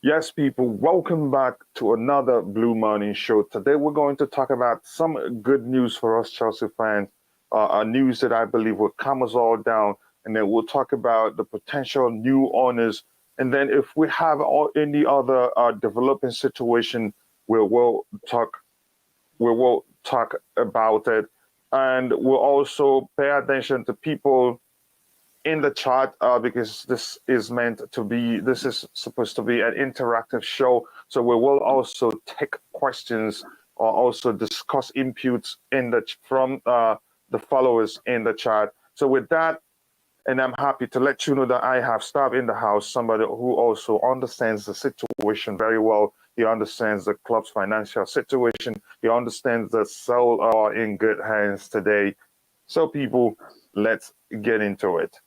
Yes, people, welcome back to another Blue Morning Show. Today we're going to talk about some good news for us Chelsea fans, a news that I believe will calm us all down, and then we'll talk about the potential new owners. And then if we have any other developing situation, we will talk. We will talk about it, and we'll also pay attention to people in the chat because this is supposed to be an interactive show, so we will also take questions or also discuss inputs from the followers in the chat. So with that, and I'm happy to let you know that I have staff in the house, somebody who also understands the situation very well. He understands the club's financial situation. He understands that Seoul are in good hands today. So people, let's get into it.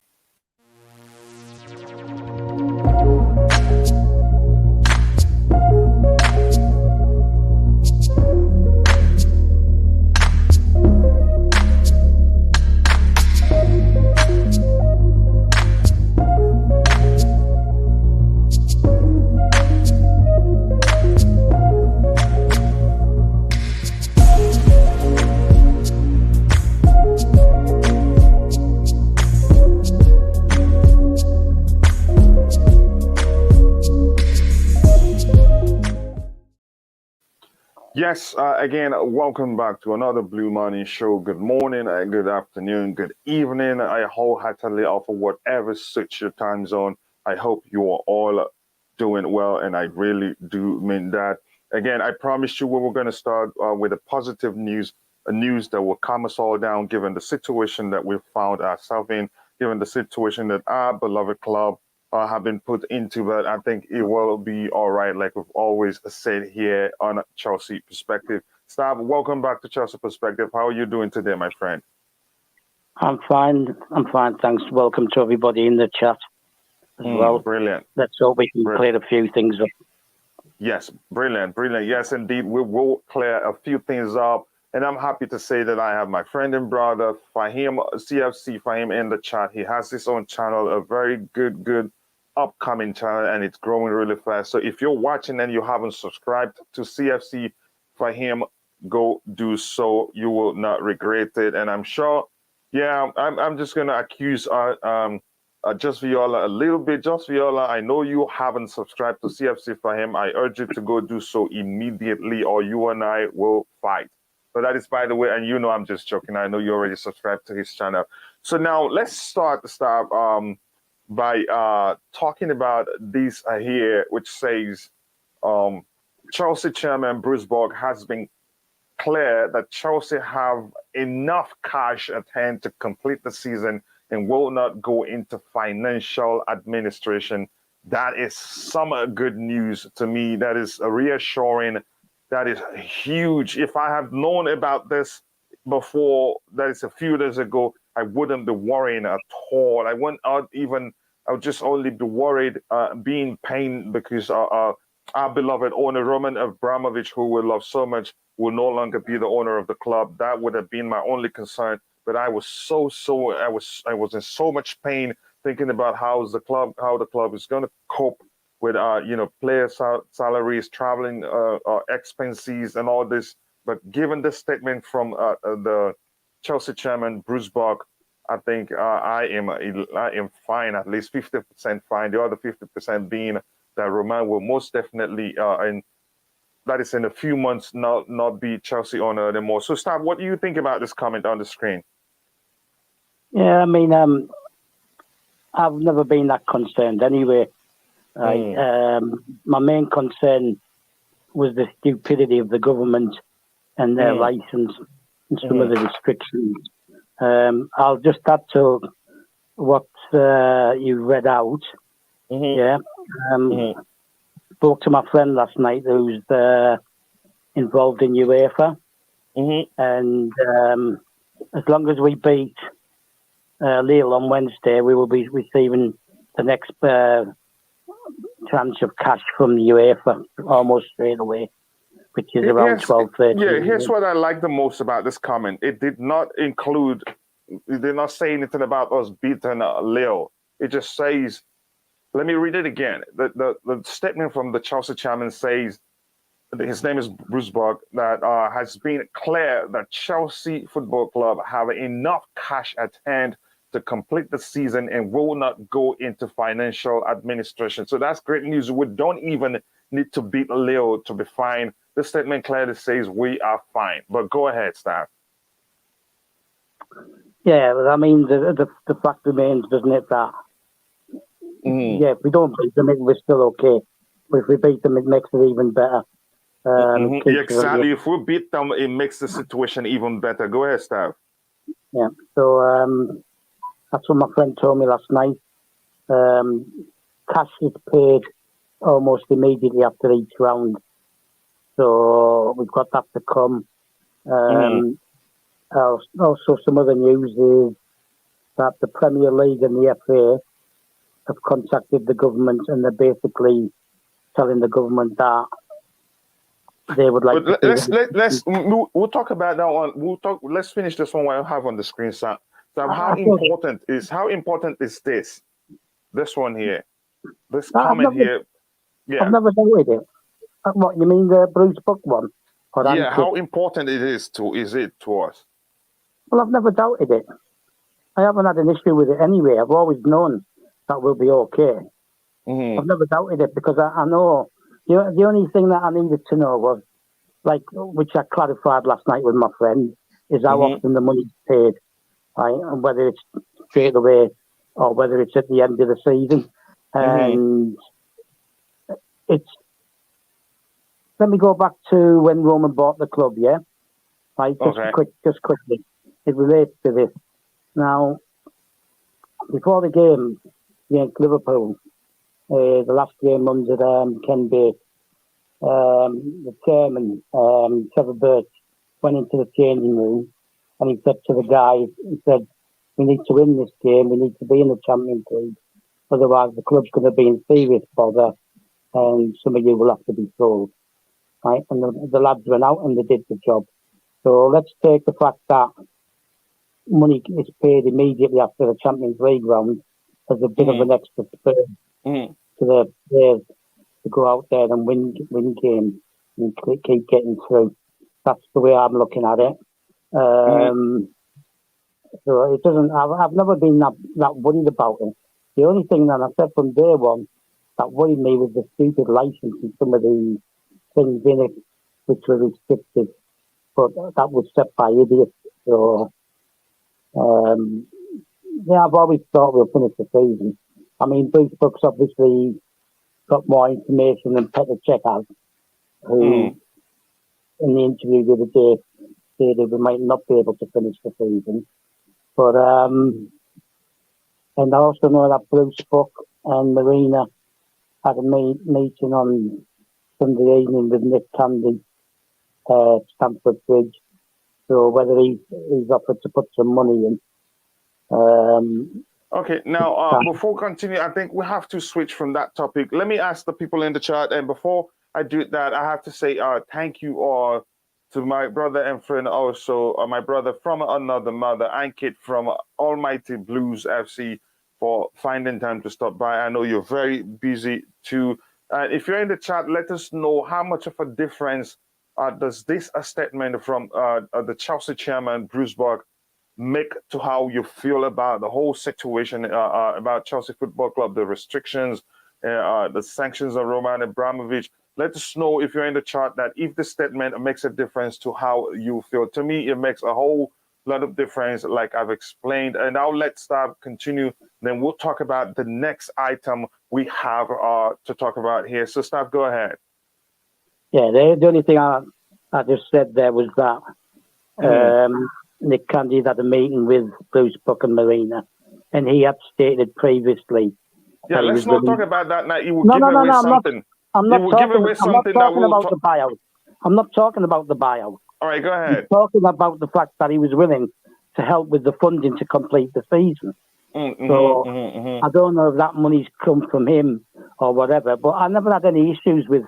Yes, again, welcome back to another Blue Morning Show. Good morning, good afternoon, good evening. I wholeheartedly offer whatever suits your time zone. I hope you are all doing well, and I really do mean that. Again, I promised you we were going to start with a positive news, a news that will calm us all down given the situation that we've found ourselves in, given the situation that our beloved club have been put into, but I think it will be all right, like we've always said here on Chelsea Perspective. Stab, welcome back to Chelsea Perspective. How are you doing today, my friend? I'm fine. Thanks. Welcome to everybody in the chat as well. Brilliant. Let's hope we can clear a few things up. Yes, brilliant. Yes, indeed. We will clear a few things up. And I'm happy to say that I have my friend and brother, Fahim, CFC Fahim, in the chat. He has his own channel, a very good upcoming channel, and it's growing really fast. So if you're watching and you haven't subscribed to CFC Fahim, go do so. You will not regret it. And I'm sure, I'm just going to accuse Just Viola a little bit. Just Viola, I know you haven't subscribed to CFC Fahim. I urge you to go do so immediately, or you and I will fight. But that is, by the way, and you know I'm just joking. I know you already subscribed to his channel. So now let's start by talking about this here, which says Chelsea chairman Bruce Borg has been clear that Chelsea have enough cash at hand to complete the season and will not go into financial administration. That is some good news to me. That is reassuring. That is huge. If I had known about this before, that is a few days ago, I wouldn't be worrying at all. I would just only be worried, being pained because our beloved owner, Roman Abramovich, who we love so much, will no longer be the owner of the club. That would have been my only concern. But I was I was in so much pain thinking about how the club is going to cope with player salaries, traveling expenses, and all this. But given this statement from the Chelsea chairman Bruce Borg, I think I am fine, at least 50% fine. The other 50% being that Roman will most definitely, and that is in a few months, not be Chelsea owner anymore. So, Stab, what do you think about this comment on the screen? Yeah, I mean, I've never been that concerned anyway. My main concern was the stupidity of the government and their license and some of the restrictions. I'll just add to what you read out. Spoke to my friend last night who's involved in UEFA, and as long as we beat Lille on Wednesday, we will be receiving the next tranche of cash from the UEFA almost straight away, which is around 12-13. Yeah, here's what I like the most about this comment. It did not say anything about us beating Lille. It just says Let me read it again. The statement from the Chelsea chairman says, his name is Bruce Bog, that has been clear that Chelsea Football Club have enough cash at hand to complete the season and will not go into financial administration. So that's great news. We don't even need to beat Lille to be fine. The statement clearly says we are fine. But go ahead, Staff. Yeah, I mean, the fact remains, doesn't it, that yeah, if we don't beat them, we're still okay. But if we beat them, it makes it even better. Exactly. If we beat them, it makes the situation even better. Go ahead, Stav. Yeah. So that's what my friend told me last night. Cash is paid almost immediately after each round. So we've got that to come. Also, some other news is that the Premier League and the FA have contacted the government, and they're basically telling the government that they would like. We'll talk about that one. Let's finish this one while I have on the screen. So how important is this one here? This comment here. Yeah. I've never doubted it. What you mean, the Bruce Buck one? Yeah. How important is it to us? Well, I've never doubted it. I haven't had an issue with it anyway. I've always known that we'll be okay. I've never doubted it because I know. The only thing that I needed to know was, like, which I clarified last night with my friend, is how often the money's paid, right? And whether it's straight away or whether it's at the end of the season. And it's. Let me go back to when Roman bought the club, yeah? Right, just quickly. It relates to this. Now, before the game against Liverpool, the last game under Ken Bates, the chairman, Trevor Birch, went into the changing room and he said to the guys, he said, we need to win this game, we need to be in the Champions League, otherwise the club's going to be in serious bother and some of you will have to be sold. Right? And the lads went out and they did the job. So let's take the fact that money is paid immediately after the Champions League round as a bit of an extra spur to the players to go out there and win games and keep getting through. That's the way I'm looking at it. So it doesn't. I've never been that worried about it. The only thing that I said from day one that worried me was the stupid license and some of the things in it which were restricted, but that was set by idiots. So I've always thought we'll finish the season. I mean, Bruce Buck's obviously got more information than Petr Cech has, who in the interview the other day stated we might not be able to finish the season. But and I also know that Bruce Buck and Marina had a meeting on Sunday evening with Nick Candy at Stamford Bridge. So whether he's offered to put some money in. Okay, now before continue, I think we have to switch from that topic. Let me ask the people in the chat, and before I do that, I have to say thank you all to my brother and friend, also my brother from another mother, Ankit from Almighty Blues FC, for finding time to stop by. I know you're very busy too. If you're in the chat, let us know how much of a difference does this statement from the Chelsea chairman, Bruce Buck, make to how you feel about the whole situation about Chelsea Football Club, the restrictions, the sanctions of Roman Abramovich. Let us know if you're in the chat that if the statement makes a difference to how you feel. To me, it makes a whole lot of difference, like I've explained. And I'll let Stav continue. Then we'll talk about the next item we have to talk about here. So Stav, go ahead. Yeah, the only thing I just said there was that Nick Candy had a meeting with Bruce Buck and Marina, and he had stated previously. Yeah, let's not talk about that now. He will give away something. I'm not talking about the buyout. I'm not talking about the buyout. All right, go ahead. I'm talking about the fact that he was willing to help with the funding to complete the season. I don't know if that money's come from him or whatever, but I never had any issues with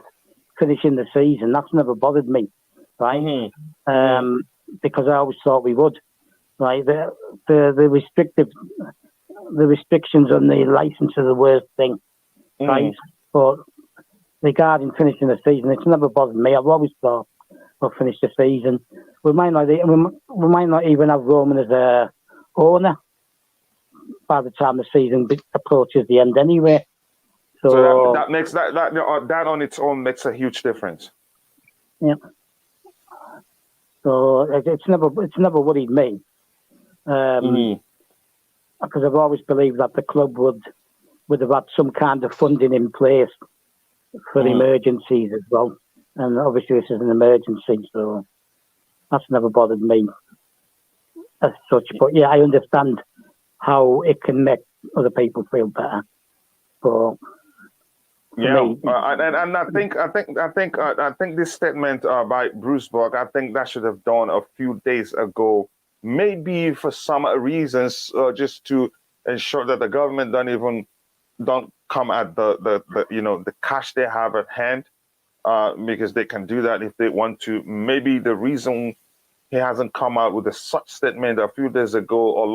finishing the season. That's never bothered me, right? Because I always thought we would, right? The restrictions on the license are the worst thing. right? But regarding finishing the season, it's never bothered me. I've always thought we'll finish the season. We might not even have Roman as a owner by the time the season approaches the end anyway. So that makes that on its own makes a huge difference. Yeah. So it's never worried me, because I've always believed that the club would have had some kind of funding in place for emergencies as well. And obviously this is an emergency, so that's never bothered me as such. But yeah, I understand how it can make other people feel better. But and I think this statement by Bruce Borg, I think that should have done a few days ago, maybe for some reasons, just to ensure that the government don't come at the cash they have at hand, because they can do that if they want to. Maybe the reason he hasn't come out with such statement a few days ago or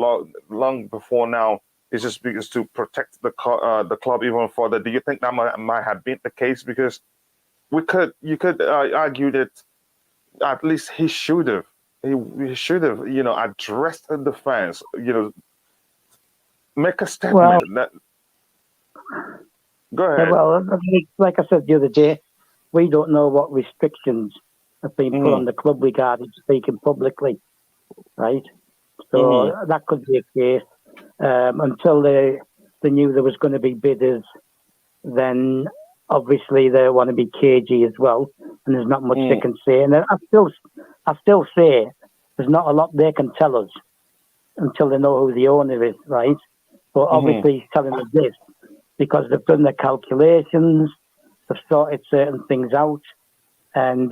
long before now is just because to protect the club even further. Do you think that might have been the case? Because you could argue that at least he should have addressed the fans, make a statement. Go ahead. Well, like I said the other day, we don't know what restrictions have been put on the club regarding speaking publicly, right? So that could be a case. Until they knew there was going to be bidders, then obviously they want to be cagey as well, and there's not much they can say. And I still say there's not a lot they can tell us until they know who the owner is, right? But obviously he's telling us this because they've done their calculations, they've sorted certain things out, and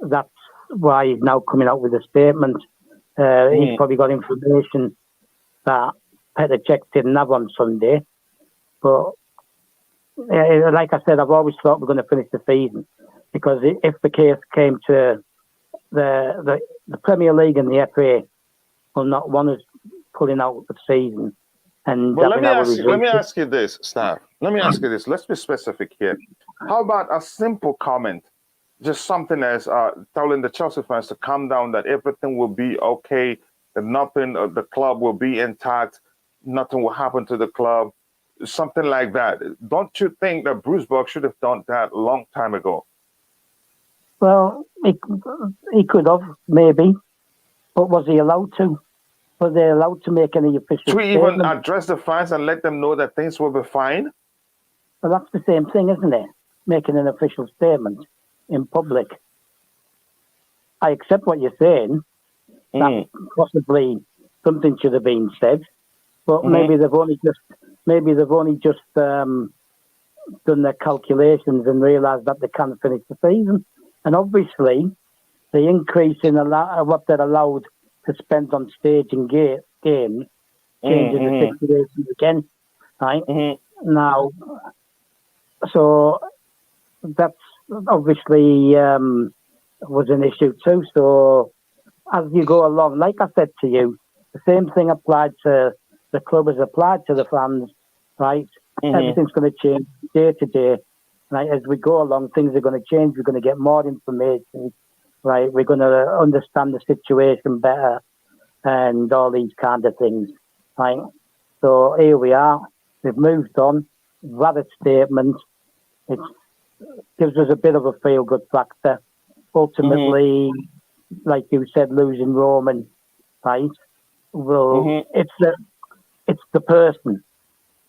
that's why he's now coming out with a statement. He's probably got information that Petr Cech didn't have on Sunday. But like I said, I've always thought we're going to finish the season, because if the case came to the Premier League and the FA will not want us pulling out the season. And well, let me ask you this, Staff. Let me ask you this. Let's be specific here. How about a simple comment? Just something as telling the Chelsea fans to calm down, that everything will be okay, that nothing, the club will be intact, nothing will happen to the club, something like that. Don't you think that Bruce Borg should have done that a long time ago? Well, he could have, maybe, but was he allowed to? Were they allowed to make any official statement? To even address the fans and let them know that things will be fine? Well, that's the same thing, isn't it? Making an official statement in public. I accept what you're saying, that possibly something should have been said, but maybe they've only just done their calculations and realised that they can't finish the season. And obviously, the increase in what they're allowed to spend on staging games changes the situation again, right? Now, so that's obviously was an issue too. So as you go along, like I said to you, the same thing applied to the club as applied to the fans, right? Everything's going to change day to day, right? As we go along, things are going to change. We're going to get more information, right? We're going to understand the situation better and all these kind of things, right? So here we are. We've moved on. We've had a statement. It gives us a bit of a feel-good factor. Ultimately, like you said, losing Roman, right? Well, it's the person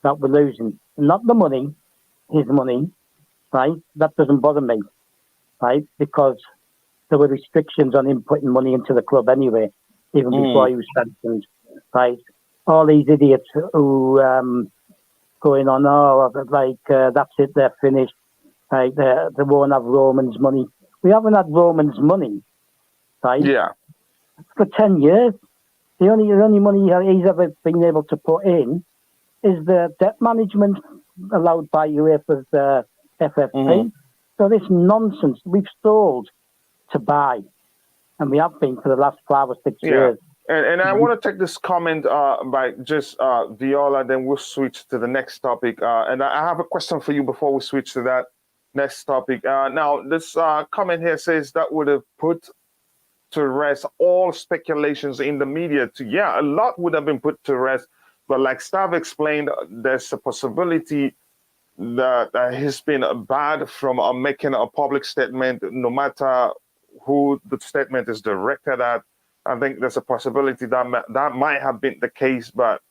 that we're losing, not the money, his money, right? That doesn't bother me, right? Because there were restrictions on him putting money into the club anyway, even before he was sanctioned, right? All these idiots who going on, that's it, they're finished, right? They won't have Roman's money. We haven't had Roman's money, right? Yeah. For 10 years. The only money he's ever been able to put in is the debt management allowed by UEFA's FFP. So this nonsense, we've stalled to buy, and we have been for the last 5 or 6 years. And I want to take this comment by just Viola, then we'll switch to the next topic. And I have a question for you before we switch to that next topic. Now, this comment here says that would have put to rest all speculations in the media. A lot would have been put to rest. But like Stav explained, there's a possibility that he's been barred from making a public statement, no matter who the statement is directed at. I think there's a possibility that might have been the case, but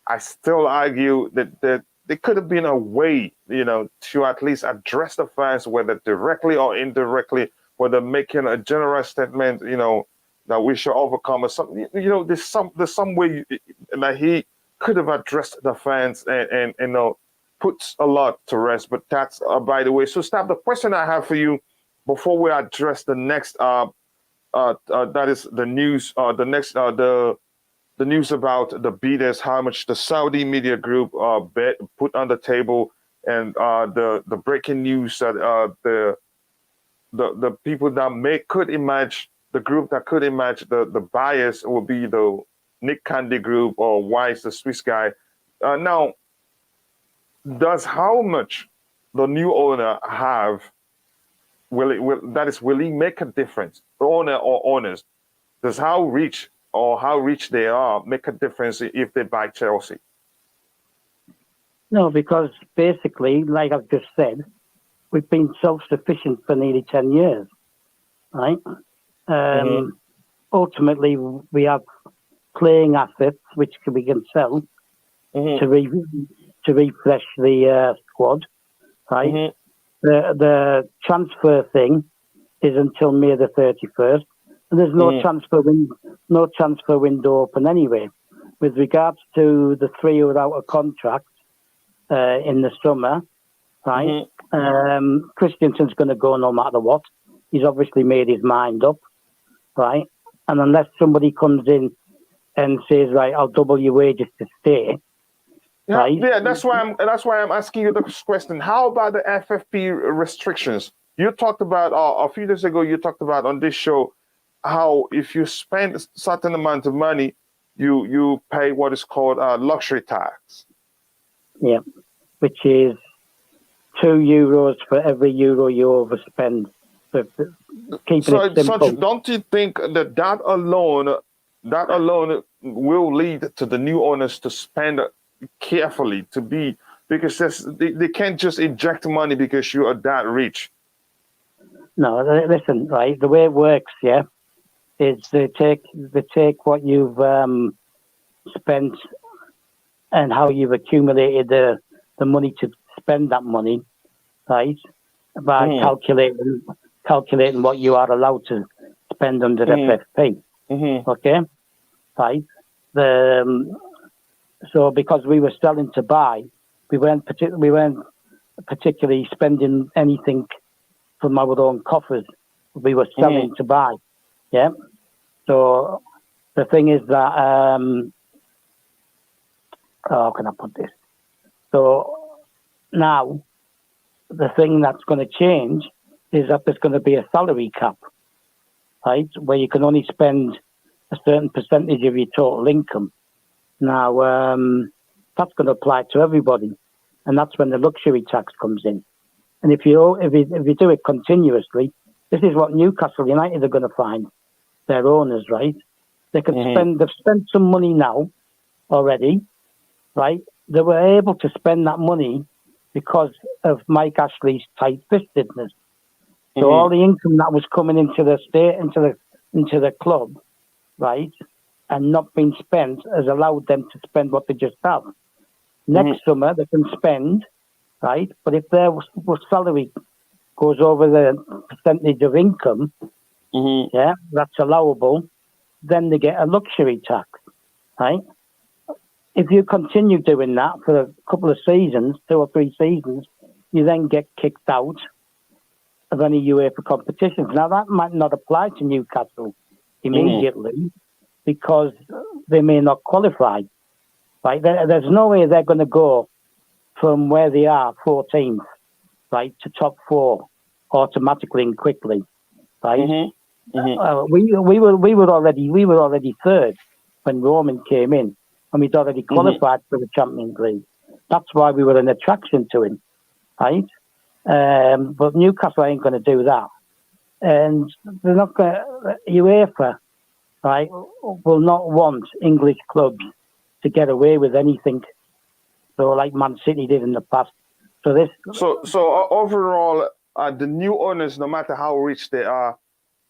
I still argue that there could have been a way, to at least address the fans, whether directly or indirectly, whether making a general statement, that we should overcome or something. There's some way that he could have addressed the fans and puts a lot to rest. But that's by the way. So, Stav, the question I have for you before we address the next that is the news. The news about the bidders, how much the Saudi Media Group put on the table, and the breaking news that the people that could emerge, the group that could emerge, the buyers will be the Nick Candy Group or Wyss, the Swiss guy. Now, does how much the new owner have? Will he make a difference? The owner or owners, does how rich they are make a difference if they buy Chelsea? No, because basically, like I've just said, we've been self-sufficient for nearly 10 years, right? Ultimately, we have playing assets which we can sell to refresh the squad, right? The transfer thing is until May the 31st, and there's no transfer window open anyway. With regards to the three who are out of contract in the summer, right? Christensen's going to go no matter what. He's obviously made his mind up, right? And unless somebody comes in and says, right, I'll double your wages to stay. Right? Yeah, that's why I'm asking you this question. How about the FFP restrictions? You talked about a few days ago. You talked about on this show how if you spend a certain amount of money, you pay what is called luxury tax. Yeah, which is €2 for every euro you overspend. So don't you think that alone will lead to the new owners to spend carefully, because they can't just inject money because you are that rich? No, listen, right? The way it works, is they take what you've spent and how you've accumulated the money to spend that money, right? By calculating what you are allowed to spend under FFP. Okay, right? So because we were selling to buy, we weren't particularly spending anything from our own coffers. We were selling to buy. Yeah. So the thing is that how can I put this? So now the thing that's going to change is that there's going to be a salary cap, right? Where you can only spend a certain percentage of your total income. Now, that's going to apply to everybody, and that's when the luxury tax comes in. And if you do it continuously, this is what Newcastle United are going to find their owners, right? They can they've spent some money now already, right? They were able to spend that money because of Mike Ashley's tight-fistedness. So all the income that was coming into the state, into the club, right, and not being spent has allowed them to spend what they just have. Next summer they can spend, right? But if their salary goes over the percentage of income, that's allowable, then they get a luxury tax, right? If you continue doing that for a couple of seasons, 2 or 3 seasons, you then get kicked out of any UEFA competitions. Now, that might not apply to Newcastle immediately because they may not qualify, right? There's no way they're going to go from where they are, 14th, right, to top 4 automatically and quickly, right? We were already third when Roman came in, and we'd already qualified for the Champions League. That's why we were an attraction to him, right? But Newcastle ain't going to do that. And they're not going to, UEFA, right, will not want English clubs to get away with anything. So like Man City did in the past. So overall, the new owners, no matter how rich they are,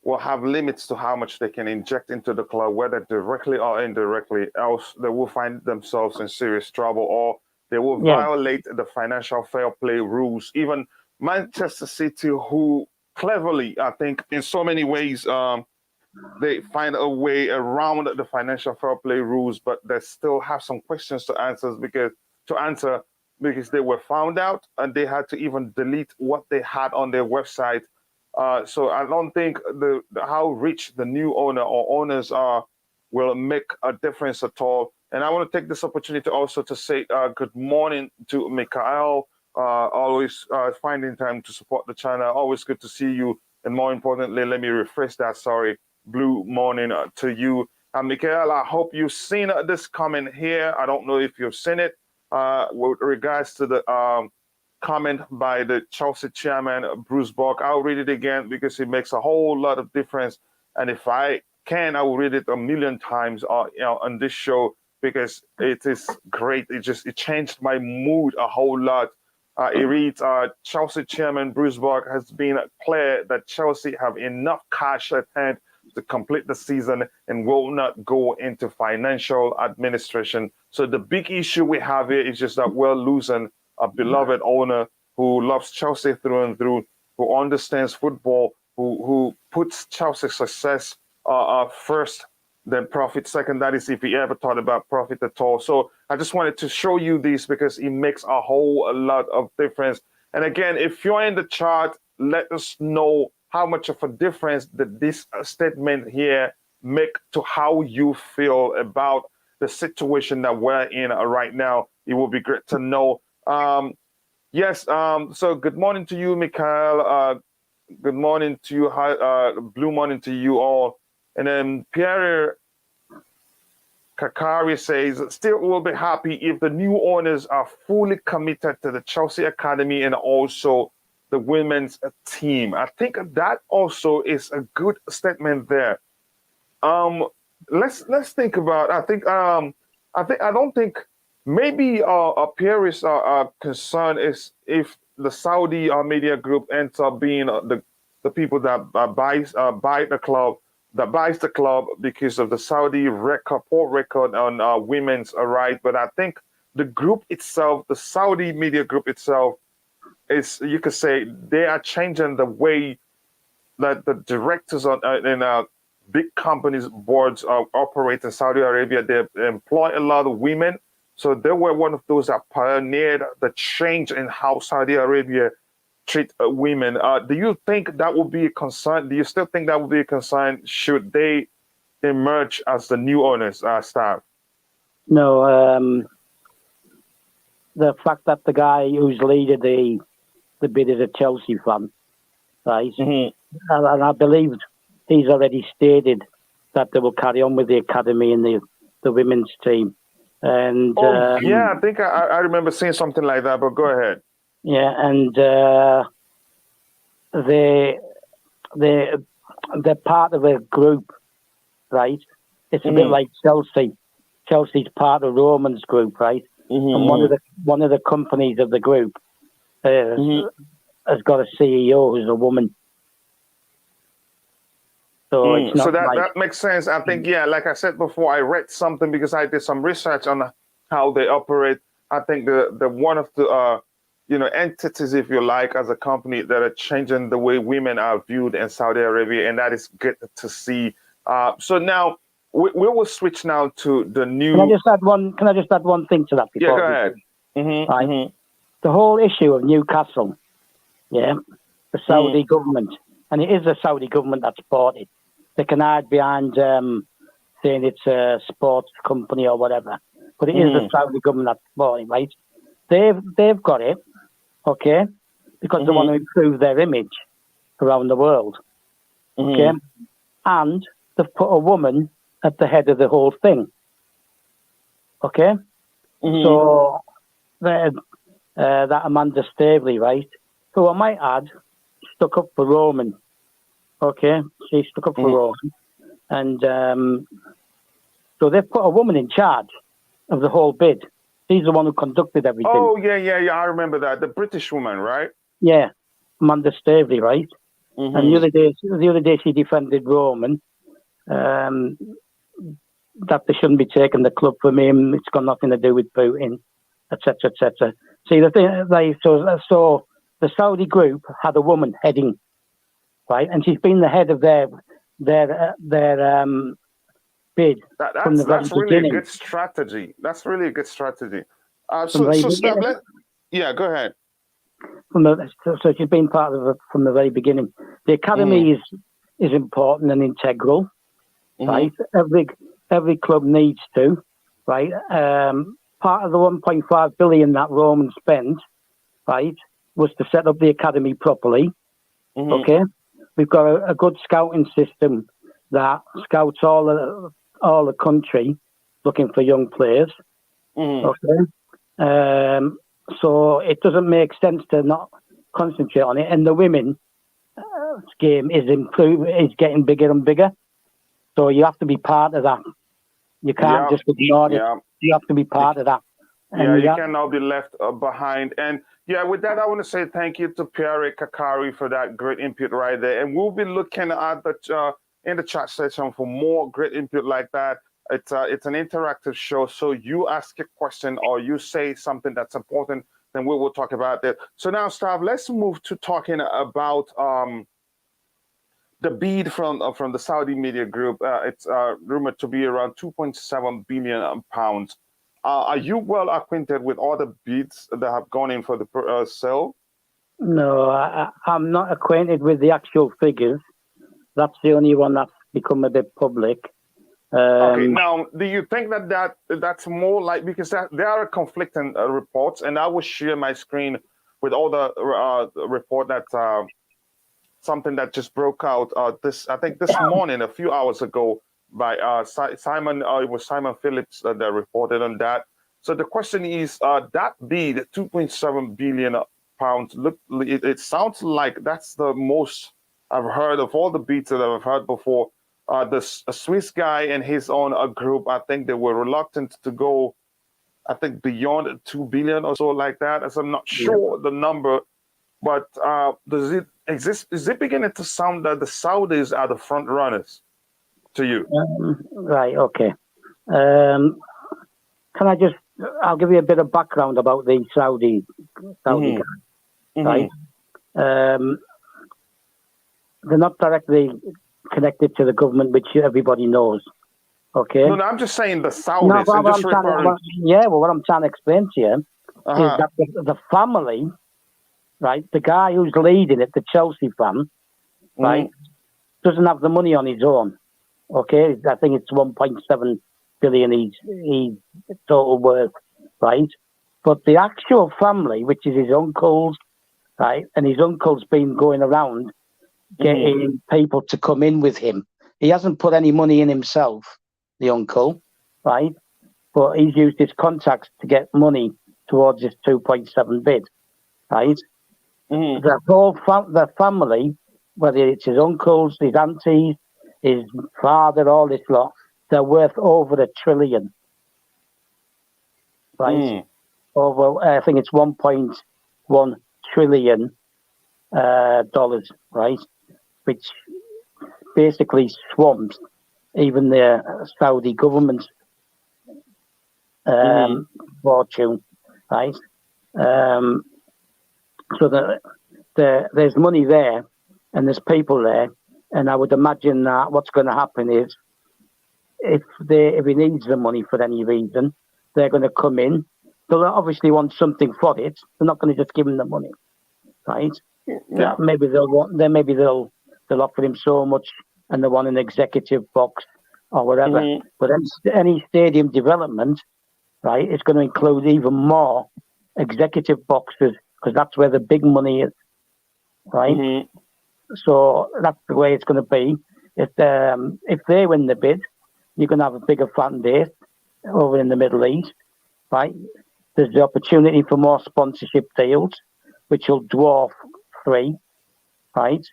will have limits to how much they can inject into the club, whether directly or indirectly, else they will find themselves in serious trouble, or they will violate the financial fair play rules. Even Manchester City, who cleverly, I think, in so many ways, they find a way around the financial fair play rules, but they still have some questions to answer because they were found out and they had to even delete what they had on their website. So I don't think how rich the new owner or owners are will make a difference at all. And I want to take this opportunity also to say good morning to Mikhail, always finding time to support the channel. Always good to see you. And more importantly, let me rephrase that, sorry, blue morning to you. Mikhail, I hope you've seen this comment here. I don't know if you've seen it with regards to the comment by the Chelsea chairman, Bruce Borg. I'll read it again because it makes a whole lot of difference. And if I can, I will read it a million times on this show because it is great. It changed my mood a whole lot. It reads, Chelsea chairman Bruce Borg has been clear that Chelsea have enough cash at hand to complete the season and will not go into financial administration. So the big issue we have here is just that we're losing a beloved owner who loves Chelsea through and through, who understands football, who puts Chelsea's success first, then profit second. That is if he ever thought about profit at all. So I just wanted to show you this because it makes a whole lot of difference. And again, if you're in the chart, let us know how much of a difference did this statement here make to how you feel about the situation that we're in right now. It will be great to know. Yes, so good morning to you, Mikhail. Good morning to you, blue morning to you all. And then Pierre Kakari says, still will be happy if the new owners are fully committed to the Chelsea Academy and also the women's team. I think that also is a good statement there. Let's think about. I don't think maybe Pierre's concern is if the Saudi Media Group ends up being the people that buys the club because of the Saudi poor record on women's rights. But I think the group itself, the Saudi Media Group itself, is, you could say, they are changing the way that the directors in big companies boards operate in Saudi Arabia. They employ a lot of women. So they were one of those that pioneered the change in how Saudi Arabia treat women. Do you think that would be a concern? Do you still think that would be a concern should they emerge as the new owners, staff? No, the fact that the guy who's leading the bid is a Chelsea fan, right? Mm-hmm. And I believe he's already stated that they will carry on with the academy and the women's team. And yeah, I think I remember seeing something like that, but go ahead. Yeah, and they're part of a group, right? It's a bit like Chelsea. Chelsea's part of Roman's group, right? Mm-hmm. And one of the companies of the group has got a CEO who's a woman. So it's not that makes sense. I think, yeah, like I said before, I read something because I did some research on how they operate. I think the one of the entities, if you like, as a company that are changing the way women are viewed in Saudi Arabia, and that is good to see. So now we will switch now to the new. Can I just add one thing to that? Yeah, go ahead. Mm-hmm, right? Mm-hmm. The whole issue of Newcastle, the Saudi government, and it is the Saudi government that bought it. They can hide behind saying it's a sports company or whatever, but it is the Saudi government that bought it, right? They've got it, okay, because they want to improve their image around the world, okay, and they've put a woman at the head of the whole thing, Okay? So that Amanda Staveley, right, who I might add, stuck up for Roman. Okay? She stuck up for Roman. And so they've put a woman in charge of the whole bid. She's the one who conducted everything. Oh, yeah. I remember that. The British woman, right? Yeah, Amanda Staveley, right? And the other day she defended Roman, that they shouldn't be taking the club from him. It's got nothing to do with Putin, etc., etc. See, the thing, so the Saudi group had a woman heading, right, and she's been the head of their bid from the very that's really beginning. a good strategy. That's really a good strategy. So go ahead. So she's been part of it from the very beginning. The academy is important and integral, right? Every club needs to, right? Part of the 1.5 billion that Roman spent, right, was to set up the academy properly. Okay, we've got a good scouting system that scouts all the country looking for young players. Okay, so it doesn't make sense to not concentrate on it. And the women's game is getting bigger and bigger. So you have to be part of that. You can't just ignore it. You have to be part of that. And you cannot be left behind. And with that, I want to say thank you to Pierre Kakari for that great input right there. And we'll be looking at in the chat section for more great input like that. It's an interactive show, so you ask a question or you say something that's important, then we will talk about that. So now, Stav, let's move to talking about the bid from the Saudi Media Group. It's rumored to be around 2.7 billion pounds. Are you well acquainted with all the bids that have gone in for the sale? No, I'm not acquainted with the actual figures. That's the only one that's become a bit public. Okay, now, do you think that's more like, because there are conflicting reports, and I will share my screen with all the report that something that just broke out this morning, a few hours ago, by Simon. It was Simon Phillips that reported on that. So the question is, that bid, 2.7 billion pounds. Look, it sounds like that's the most I've heard of all the bids that I've heard before. The Swiss guy and his own group, I think they were reluctant to go, I think, beyond 2 billion or so like that. As I'm not sure the number, but does it exist? Is it beginning to sound that the Saudis are the front runners to you? Right. Okay. I'll give you a bit of background about the Saudi guy. Right. They're not directly connected to the government, which everybody knows. Okay. No, I'm just saying the Saudis. No, what I'm trying to explain to you is that the family, right, the guy who's leading it, the Chelsea fan, right, doesn't have the money on his own. Okay, I think it's 1.7 billion he's total worth, right? But the actual family, which is his uncles, right, and his uncle's been going around getting people to come in with him. He hasn't put any money in himself, the uncle, right? But he's used his contacts to get money towards his 2.7 bid, right? The family, whether it's his uncles, his aunties, his father, all this lot, they're worth over $1 trillion, right? Over, I think it's $1.1 trillion dollars, right? Which basically swamps even the Saudi government's fortune, right? So there's money there and there's people there, and I would imagine that what's going to happen is if he needs the money for any reason, they're going to come in. They'll obviously want something for it. They're not going to just give him the money, right? Yeah. Maybe they'll offer him so much and they want an executive box or whatever. But any stadium development, right, is going to include even more executive boxes because that's where the big money is, right? So that's the way it's going to be. If they win the bid, you're going to have a bigger fan base, over in the Middle East, right? There's the opportunity for more sponsorship deals, which will dwarf 3, right?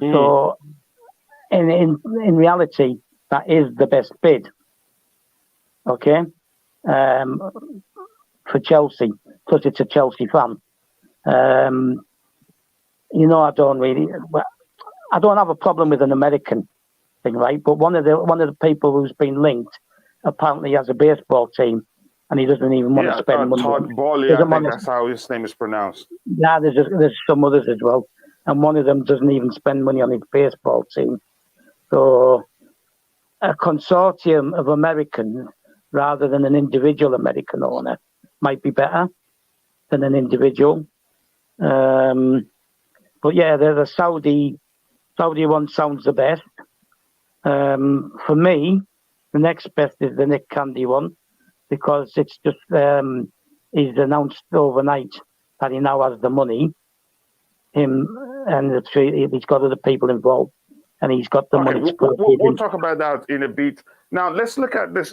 So, in reality, that is the best bid, okay, for Chelsea. Plus, it's a Chelsea fan. I don't have a problem with an American thing, right? But one of the people who's been linked apparently has a baseball team, and he doesn't even want to spend money. Todd Bowley, I think that's how his name is pronounced. Yeah, there's some others as well, and one of them doesn't even spend money on his baseball team. So, a consortium of Americans rather than an individual American owner might be better than an individual. But yeah, the Saudi one sounds the best. For me, the next best is the Nick Candy one, because it's just he's announced overnight that he now has the money. Him and he's got other people involved, and he's got the money. We'll talk about that in a bit. Now let's look at this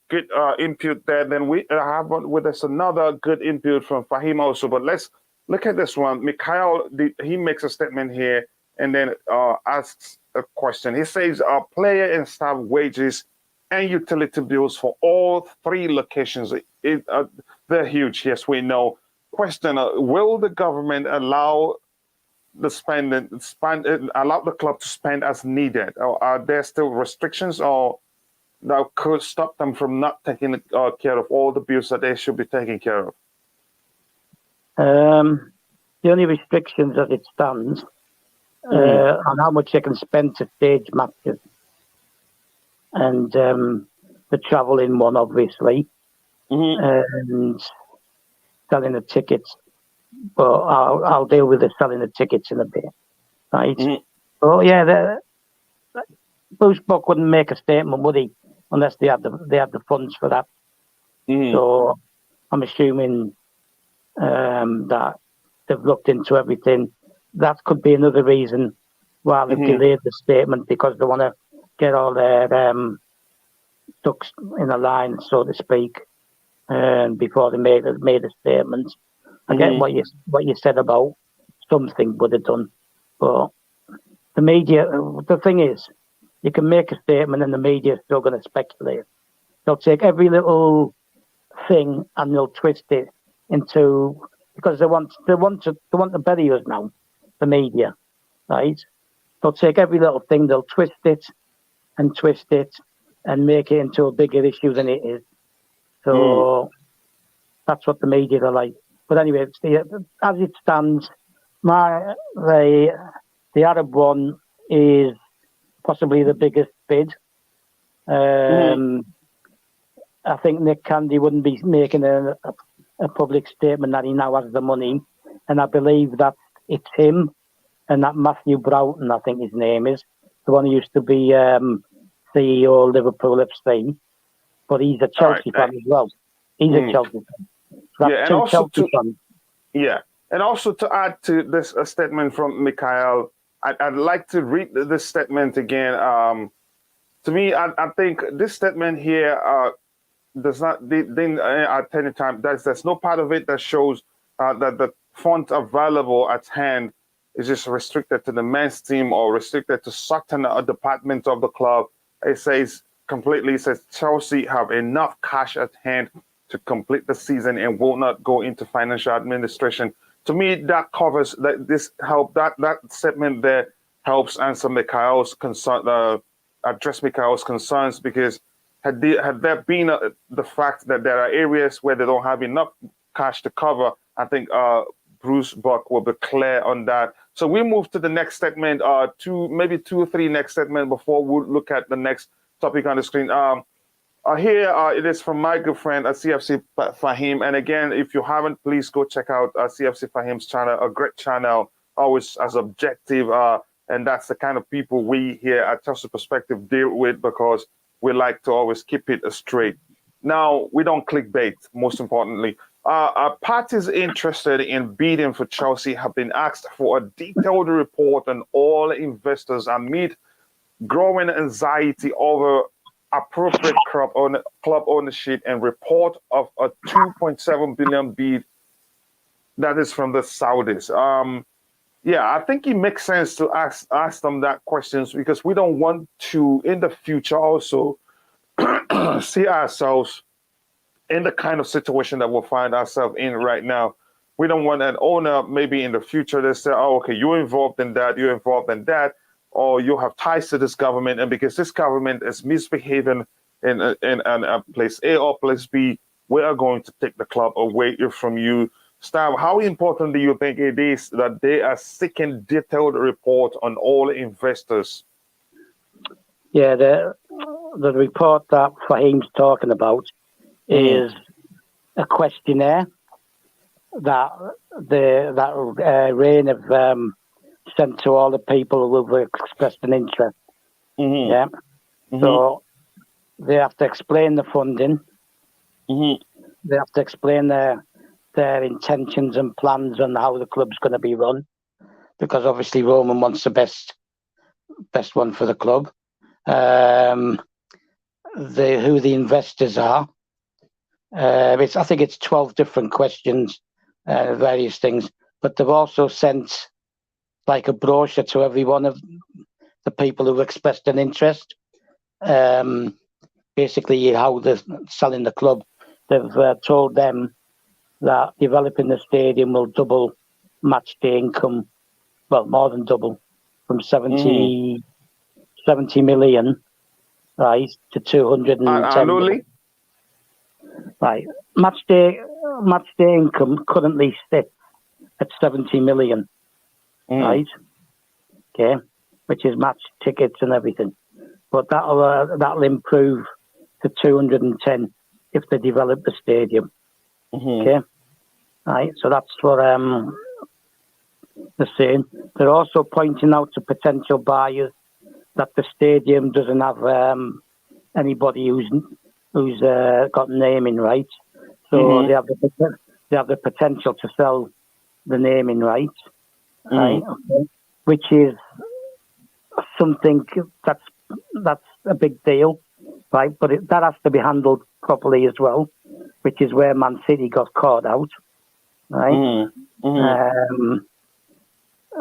good input there. Then we have with us another good input from Fahim also. But let's look at this one. Mikhail, he makes a statement here and then asks a question. He says, player and staff wages and utility bills for all 3 locations, they're huge. Yes, we know. Question, will the government allow allow the club to spend as needed? Or are there still restrictions or that could stop them from not taking care of all the bills that they should be taking care of? The only restrictions as it stands on how much they can spend to stage matches and the travel in one, obviously, and selling the tickets. But I'll deal with the selling the tickets in a bit, right? Oh yeah, Bruce Buck wouldn't make a statement, would he, unless they had the funds for that. So I'm assuming that they've looked into everything. That could be another reason why they've delayed the statement, because they want to get all their ducks in a line, so to speak, before they made a statement. I get what you said about something would have done, but the media. The thing is, you can make a statement and the media is still going to speculate. They'll take every little thing and they'll twist it into, because they want to bury us now, the media, right? They'll take every little thing, they'll twist it and make it into a bigger issue than it is. So that's what the media are like. But anyway, as it stands, the Arab one is possibly the biggest bid. I think Nick Candy wouldn't be making a public statement that he now has the money, and I believe that it's him and that Matthew Broughton, I think his name is, the one who used to be CEO of Liverpool FC, but he's a Chelsea fan as well. He's a Chelsea fan. And also to add to this statement from Mikhail, I'd like to read this statement again. To me, I think this statement here does not, at any time, there's no part of it that shows that the funds available at hand is just restricted to the men's team or restricted to certain departments of the club. It says Chelsea have enough cash at hand to complete the season and will not go into financial administration. To me, that covers that. That statement there helps answer Mikhail's concern, address Mikhail's concerns, because had there been the fact that there are areas where they don't have enough cash to cover, I think Bruce Buck will be clear on that. So we move to the next statement, maybe 2 or 3 next statement before we look at the next topic on the screen. Here it is from my good friend CFC Fahim. And again, if you haven't, please go check out CFC Fahim's channel, a great channel, always as objective. And that's the kind of people we here at Chelsea Prospective deal with, because we like to always keep it straight. Now, we don't clickbait, most importantly. Parties interested in bidding for Chelsea have been asked for a detailed report on all investors amid growing anxiety over appropriate club ownership and report of a 2.7 billion bid that is from the Saudis. Yeah, I think it makes sense to ask them that questions because we don't want to, in the future, also see ourselves in the kind of situation that we'll find ourselves in right now. We don't want an owner maybe in the future that say, oh, okay, you're involved in that, or you have ties to this government, and because this government is misbehaving in place A or place B, we are going to take the club away from you. Stab, how important do you think it is that they are seeking detailed report on all investors? Yeah, the report that Fahim's talking about is a questionnaire that Rain have sent to all the people who have expressed an interest. Yeah, so they have to explain the funding. They have to explain their intentions and plans on how the club's going to be run, because obviously Roman wants the best one for the club. Who the investors are. I think it's 12 different questions, various things, but they've also sent like a brochure to every one of the people who've expressed an interest. Basically, how they're selling the club. They've told them that developing the stadium will double match day income, well, more than double, from 70 million, right, to 210 annually. Right. Match day income currently sits at 70 million, right? Okay, which is match tickets and everything. But that'll improve to 210 if they develop the stadium. Okay, right. So that's what they're saying. They're also pointing out to potential buyers that the stadium doesn't have anybody who's got naming rights. So they have the potential to sell the naming rights, right? Okay. Which is something that's a big deal, right? But that has to be handled properly as well, which is where Man City got caught out, right?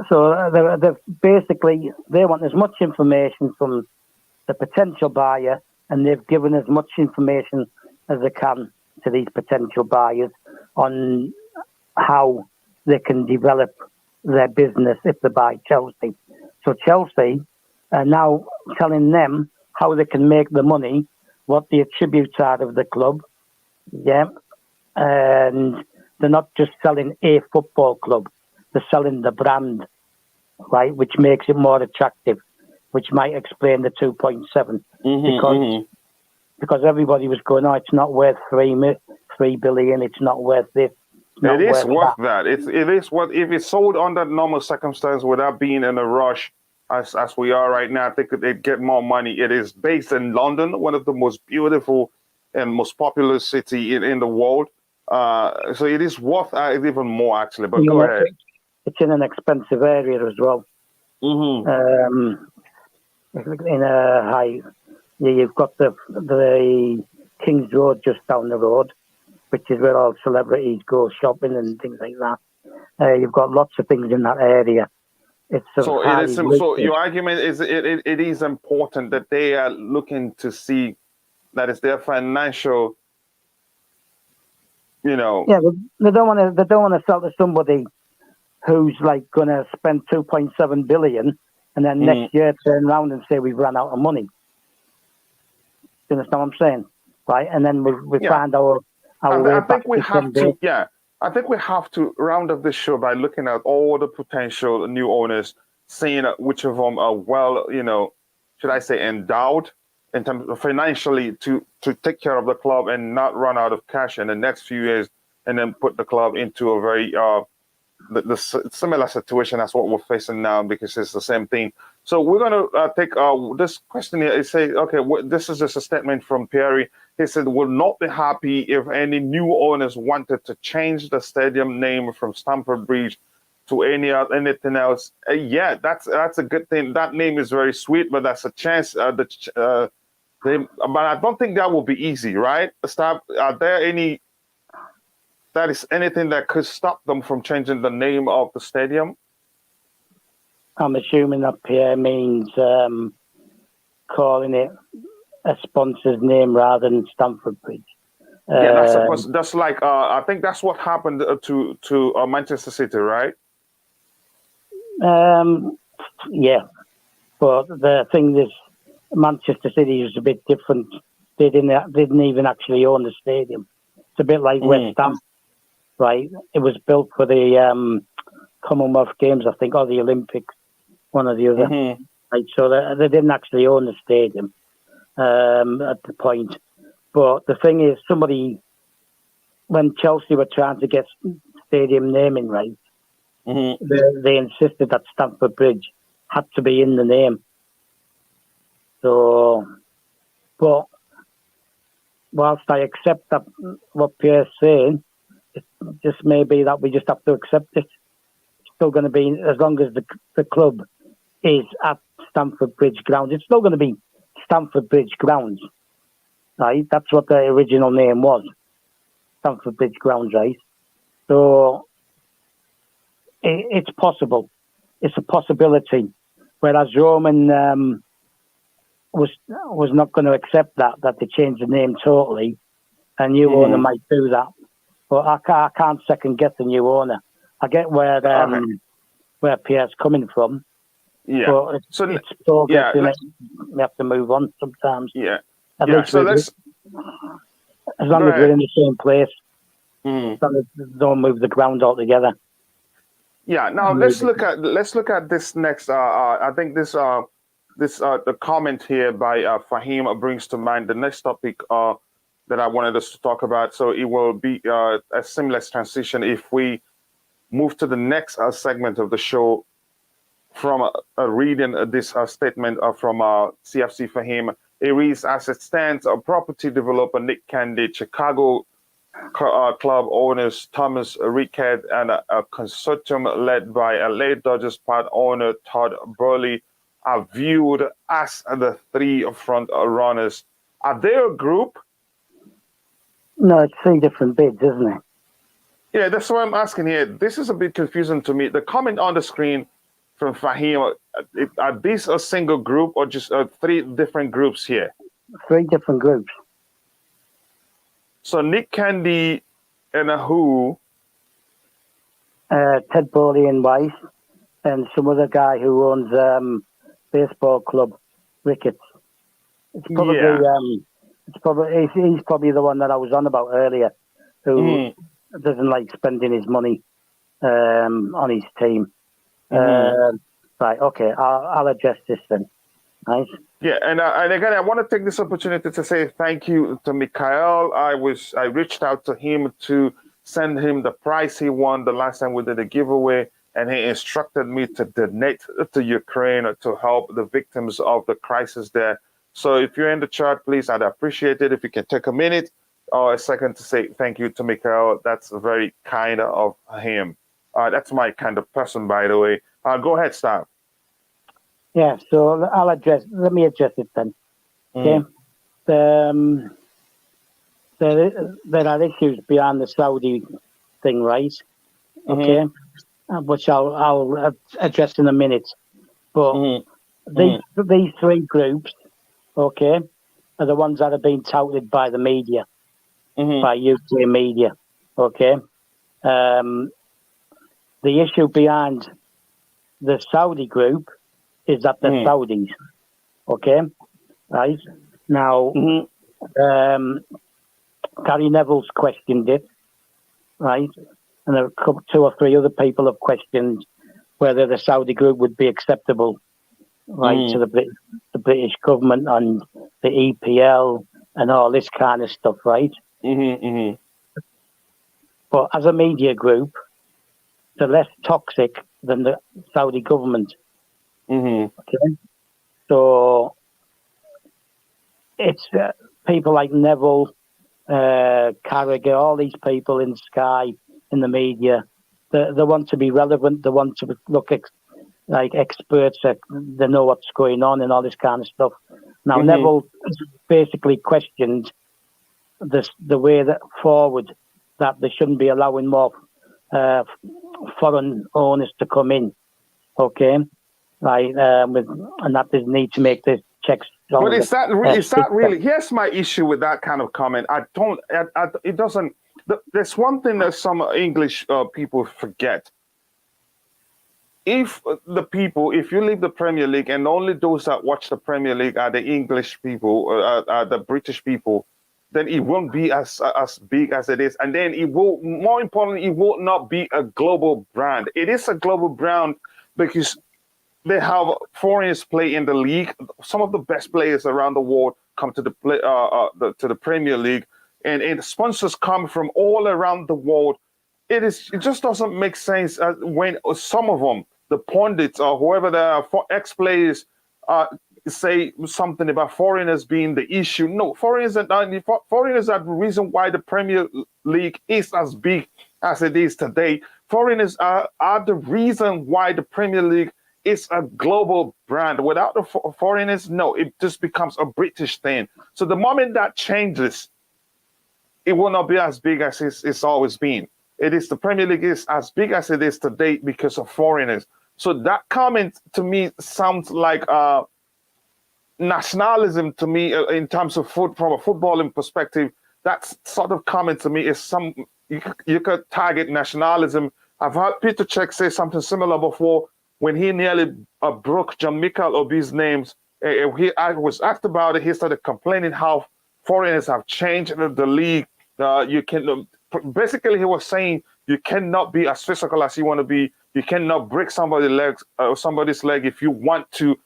So they're basically, they want as much information from the potential buyer, and they've given as much information as they can to these potential buyers on how they can develop their business if they buy Chelsea. So Chelsea are now telling them how they can make the money, what the attributes are of the club, yeah, and they're not just selling a football club, they're selling the brand, right, which makes it more attractive, which might explain the 2.7 because everybody was going, oh, it's not worth 3 billion, it's not worth this. It is worth that. It is what if it's sold under normal circumstances without being in a rush, as we are right now. I think they'd get more money. It is based in London, one of the most beautiful and most popular city in the world. So it is worth even more actually. But go ahead. It's in an expensive area as well. In a high, you've got the King's Road just down the road, which is where all celebrities go shopping and things like that. You've got lots of things in that area. So your argument is it is important that they are looking to see that it's their financial, Yeah, they don't want to sell to somebody who's like going to spend 2.7 billion and then next year turn around and say we've run out of money. Do you understand what I'm saying? Right, and then we find our way I back. think we have to. Yeah, I think we have to round up the show by looking at all the potential new owners, seeing which of them are well, should I say, endowed in terms of financially to take care of the club and not run out of cash in the next few years, and then put the club into a very the similar situation as what we're facing now, because it's the same thing. So we're going to take this question here. It says, okay, this is just a statement from Perry. He said, "Will not be happy if any new owners wanted to change the stadium name from Stamford Bridge to anything else." Yeah, that's a good thing. That name is very sweet, but that's a chance. The But I don't think that will be easy, right? Are there anything that could stop them from changing the name of the stadium? I'm assuming that Pierre means calling it a sponsor's name rather than Stamford Bridge. Yeah, that's like I think that's what happened to Manchester City, right? Yeah, but the thing is, Manchester City is a bit different. They didn't even actually own the stadium. It's a bit like West Ham, right? It was built for the Commonwealth Games, I think, or the Olympics, one or the other. Right, so they didn't actually own the stadium at the point. But the thing is, when Chelsea were trying to get stadium naming rights, they insisted that Stamford Bridge had to be in the name. So, but whilst I accept that what Pierre's saying, it just may be that we just have to accept it. It's still going to be, as long as the club is at Stamford Bridge Grounds, it's still going to be Stamford Bridge Grounds, right? That's what the original name was, Stamford Bridge Grounds, right? So it's possible. It's a possibility. Whereas Roman was not going to accept that they changed the name totally. A new owner might do that. But I can't second guess the new owner. I get where Pierre's coming from. Yeah. But it's progress, we have to move on sometimes. Yeah. At least as long as we're in the same place. Don't move the ground altogether. Yeah. Now let's look at this next. I think this the comment here by Fahim brings to mind the next topic that I wanted us to talk about. So it will be a seamless transition if we move to the next segment of the show from reading this statement from CFC Fahim. It reads, as it stands, property developer Nick Candy, Chicago club owners Thomas Rickett, and a consortium led by late Dodgers part owner Todd Burley are viewed as the three front runners. Are they a group? No, it's three different bids, isn't it? Yeah, that's what I'm asking here. This is a bit confusing to me. The comment on the screen from Fahim, are these a single group or just three different groups here? Three different groups. So Nick Candy and who? Ted Bowley and Wyss, and some other guy who owns baseball club Ricketts. It's probably he's probably the one that I was on about earlier, who doesn't like spending his money on his team. Right, okay, I'll address this then. Nice. Yeah, and again, I want to take this opportunity to say thank you to Mikhail. I reached out to him to send him the prize he won the last time we did a giveaway, and he instructed me to donate to Ukraine to help the victims of the crisis there. So if you're in the chat, please, I'd appreciate it if you can take a minute or a second to say thank you to Mikhail. That's very kind of him. That's my kind of person, by the way. Go ahead, Stan. Yeah, so let me address it then. Okay. There are issues beyond the Saudi thing, right? Okay. Which I'll address in a minute. But these three groups, okay, are the ones that have been touted by the media, by UK media, okay? The issue behind the Saudi group is that they're Saudis, okay? Right? Now, Gary Neville's questioned it, right? And two or three other people have questioned whether the Saudi group would be acceptable, right, to the British government and the EPL and all this kind of stuff, right? But as a media group, they're less toxic than the Saudi government. Okay, so it's people like Neville, Carragher, all these people in Sky, in the media. They want to be relevant. They want to look like experts. They know what's going on and all this kind of stuff. Now, basically questioned the way that forward that they shouldn't be allowing more foreign owners to come in. Okay, right, and that there's need to make the checks stronger. But is that really? Here's my issue with that kind of comment. It doesn't. There's one thing that some English people forget. If you leave the Premier League and only those that watch the Premier League are the English people, are the British people, then it won't be as big as it is. And then it will, more importantly, it will not be a global brand. It is a global brand because they have foreigners play in the league. Some of the best players around the world come to the Premier League, and sponsors come from all around the world. It just doesn't make sense when some of them, the pundits or whoever they are, ex-players, say something about foreigners being the issue. No, foreigners are the reason why the Premier League is as big as it is today. Foreigners are the reason why the Premier League is a global brand. Without the foreigners, no, it just becomes a British thing. So the moment that changes, it will not be as big as it's always been. The Premier League is as big as it is today because of foreigners. So that comment to me sounds like nationalism to me in terms of from a footballing perspective. That sort of comment to me is you could target nationalism. I've heard Peter Cech say something similar before when he nearly broke John Mikel Obi's names. I was asked about it. He started complaining how foreigners have changed the league. Basically, he was saying you cannot be as physical as you want to be. You cannot break somebody's leg if you want to.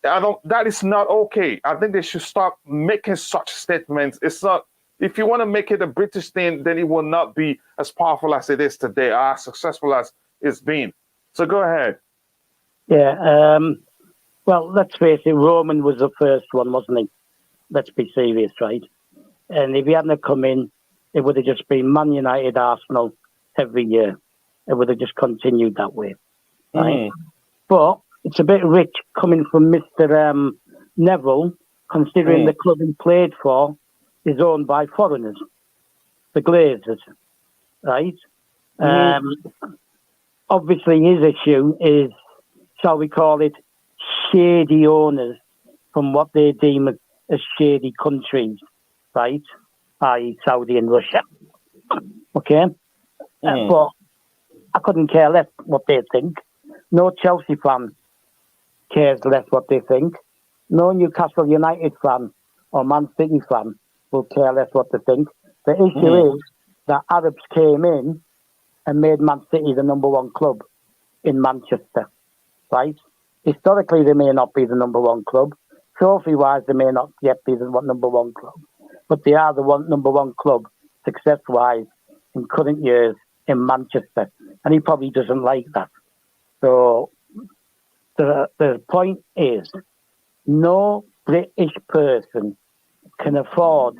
That is not okay. I think they should stop making such statements. It's not. If you want to make it a British thing, then it will not be as powerful as it is today, or as successful as it's been. So go ahead. Yeah. Well, let's face it. Roman was the first one, wasn't he? Let's be serious, right? And if he hadn't come in, it would have just been Man United, Arsenal every year. It would have just continued that way, right? But it's a bit rich coming from Mr. Neville, considering the club he played for is owned by foreigners, the Glazers, right? Obviously, his issue is, shall we call it, shady owners from what they deem as shady countries, right? I.e. Saudi and Russia. Okay? But I couldn't care less what they think. No Chelsea fan cares less what they think. No Newcastle United fan or Man City fan will care less what they think. The issue is that Arabs came in and made Man City the number one club in Manchester, right? Historically, they may not be the number one club. Trophy-wise, they may not yet be the number one club. But they are the number one club, success-wise, in current years in Manchester. And he probably doesn't like that. So the point is, no British person can afford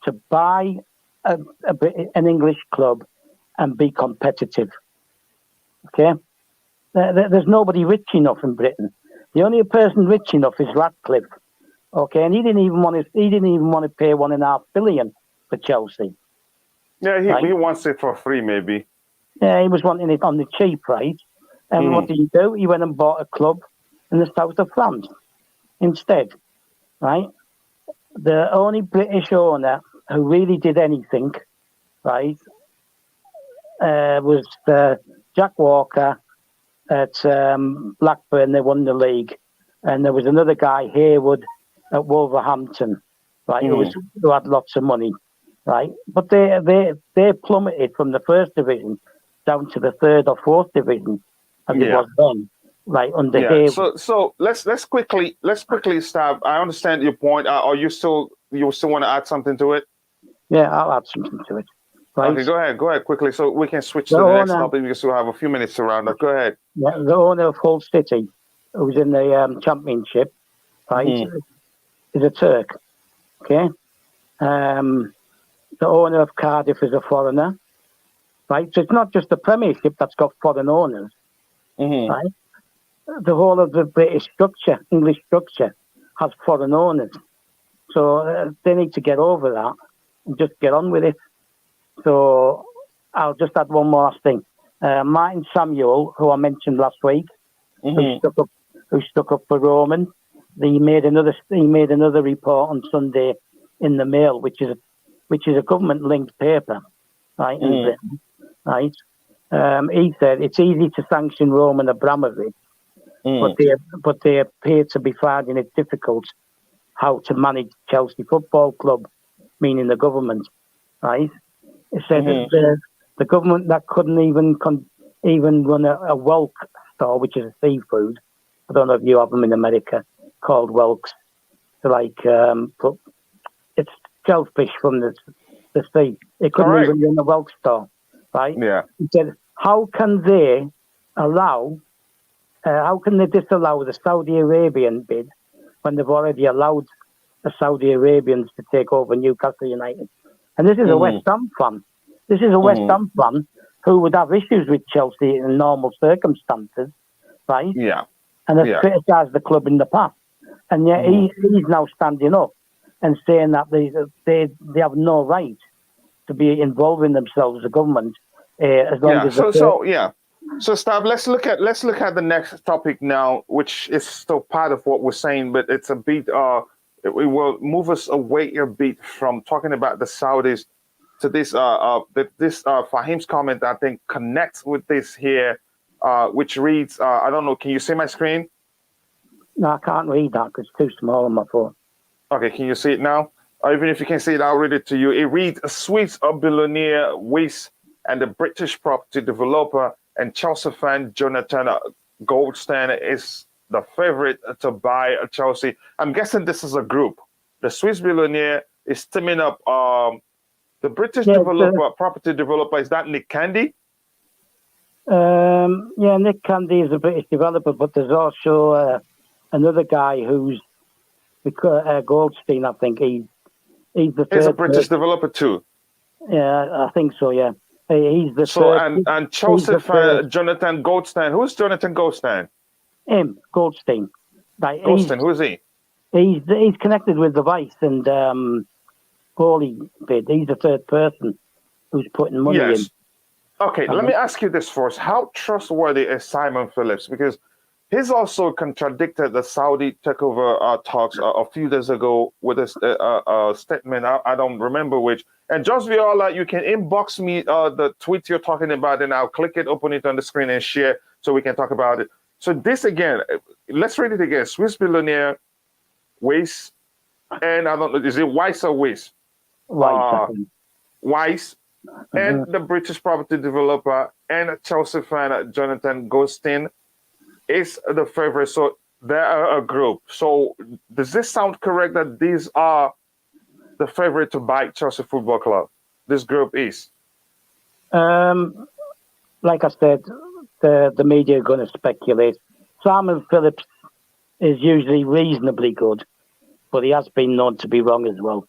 to buy an English club and be competitive. Okay? There's nobody rich enough in Britain. The only person rich enough is Radcliffe. Okay, and he didn't even want to pay $1.5 billion for Chelsea. Yeah, he wants it for free, maybe. Yeah, he was wanting it on the cheap, right? And what did he do? He went and bought a club in the south of France instead, right? The only British owner who really did anything, right, was Jack Walker at Blackburn. They won the league. And there was another guy, Haywood, at Wolverhampton, right, who had lots of money, right? But they plummeted from the first division down to the third or fourth division, as it was then, right, under Haywood. So let's quickly stop. I understand your point. Or you still want to add something to it? Yeah, I'll add something to it. Right? Okay, go ahead quickly, so we can switch to the next topic because we have a few minutes to round up. Go ahead. Yeah, the owner of Hull City, who's in the Championship, right, is a Turk. Okay, the owner of Cardiff is a foreigner, right? So it's not just the Premiership that's got foreign owners, right? The whole of the British structure, English structure, has foreign owners. So they need to get over that and just get on with it. So I'll just add one more last thing. Martin Samuel, who I mentioned last week, who stuck up for Roman, he made another report on Sunday in the Mail, which is a government-linked paper, right? In Britain, right? He said it's easy to sanction Roman Abramovich, but they appear to be finding it difficult how to manage Chelsea Football Club, meaning the government, right? He said that the government that couldn't even run a whelk store, which is a seafood. I don't know if you have them in America, called whelks. But it's shellfish from the sea. It couldn't even run a whelk store, right? Yeah. He said, how can they disallow the Saudi Arabian bid when they've already allowed the Saudi Arabians to take over Newcastle United? And this is a West Ham fan. This is a West Ham fan who would have issues with Chelsea in normal circumstances, right? Yeah. And has criticised the club in the past. And yet he's now standing up and saying that they have no right to be involving themselves, the government, as long as So, Stab, let's look at the next topic now, which is still part of what we're saying, but it's a bit it will move us away a bit from talking about the Saudis to this Fahim's comment, I think, connects with this here, which reads, I don't know, can you see my screen? No, I can't read that because it's too small on my phone. Okay, can you see it now? Even if you can see it, I'll read it to you. It reads, a Swiss billionaire Wyss and the British property developer and Chelsea fan Jonathan Goldstein is the favorite to buy Chelsea. I'm guessing this is a group. The Swiss billionaire is teaming up. The British property developer, is that Nick Candy? Nick Candy is a British developer, but there's also another guy who's Goldstein, I think. He's a British developer too. Yeah, I think so. Yeah, he's the and Chelsea fan Jonathan Goldstein. Who's Jonathan Goldstein? Him, Goldstein. Like, Goldstein. Who is he? He's connected with the Wyss and Holy bid. He's the third person who's putting money in. Okay, let me ask you this first. How trustworthy is Simon Phillips? Because he's also contradicted the Saudi takeover talks a few days ago with a statement. I don't remember which. And just Viola, you can inbox me the tweet you're talking about, and I'll click it, open it on the screen, and share so we can talk about it. So this again, let's read it again. Swiss billionaire Wyss, and I don't know, is it Wyss or Wyss? Wyss, and the British property developer and Chelsea fan Jonathan Goldstein is the favorite. So they're a group. So does this sound correct that these are the favorite to buy Chelsea Football Club? This group is? Like I said, the media are going to speculate. Simon Phillips is usually reasonably good, but he has been known to be wrong as well.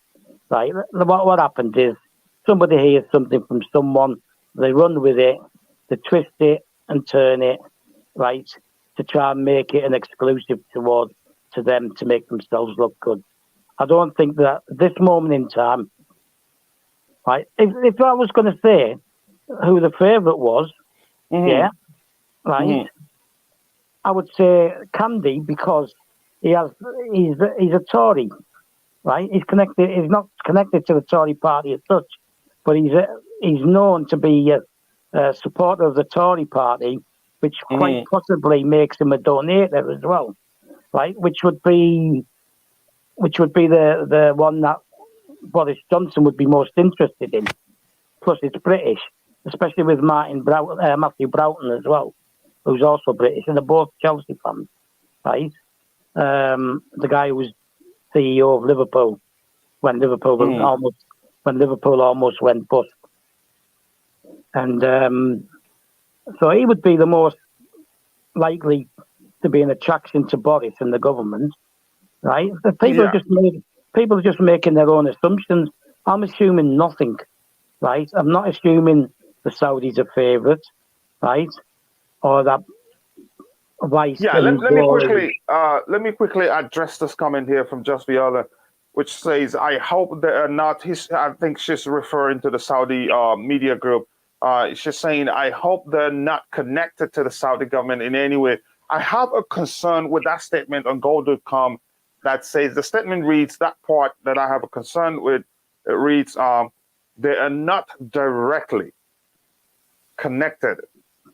Right? What happens is somebody hears something from someone, they run with it, they twist it and turn it, right, to try and make it an exclusive to them to make themselves look good. I don't think that at this moment in time, right, if I was going to say who the favourite was, I would say Candy, because he's a Tory, right? He's not connected to the Tory party as such, but he's known to be a supporter of the Tory party, which quite possibly makes him a donator as well, right? Which would be the one that Boris Johnson would be most interested in. Plus, it's British, especially with Matthew Broughton as well, who's also British, and they're both Chelsea fans, right? The guy who was CEO of Liverpool when Liverpool almost went bust, and so he would be the most likely to be an attraction to Boris and the government, right? The people are just making their own assumptions. I'm assuming nothing, right? I'm not assuming the Saudis are favourites, right? Or that Wyss. Yeah, let me quickly address this comment here from Just Viola. which says, I hope they are not, I think she's referring to the Saudi media group. She's saying, I hope they're not connected to the Saudi government in any way. I have a concern with that statement on gold.com that says, the statement reads, that part that I have a concern with, it reads, they are not directly connected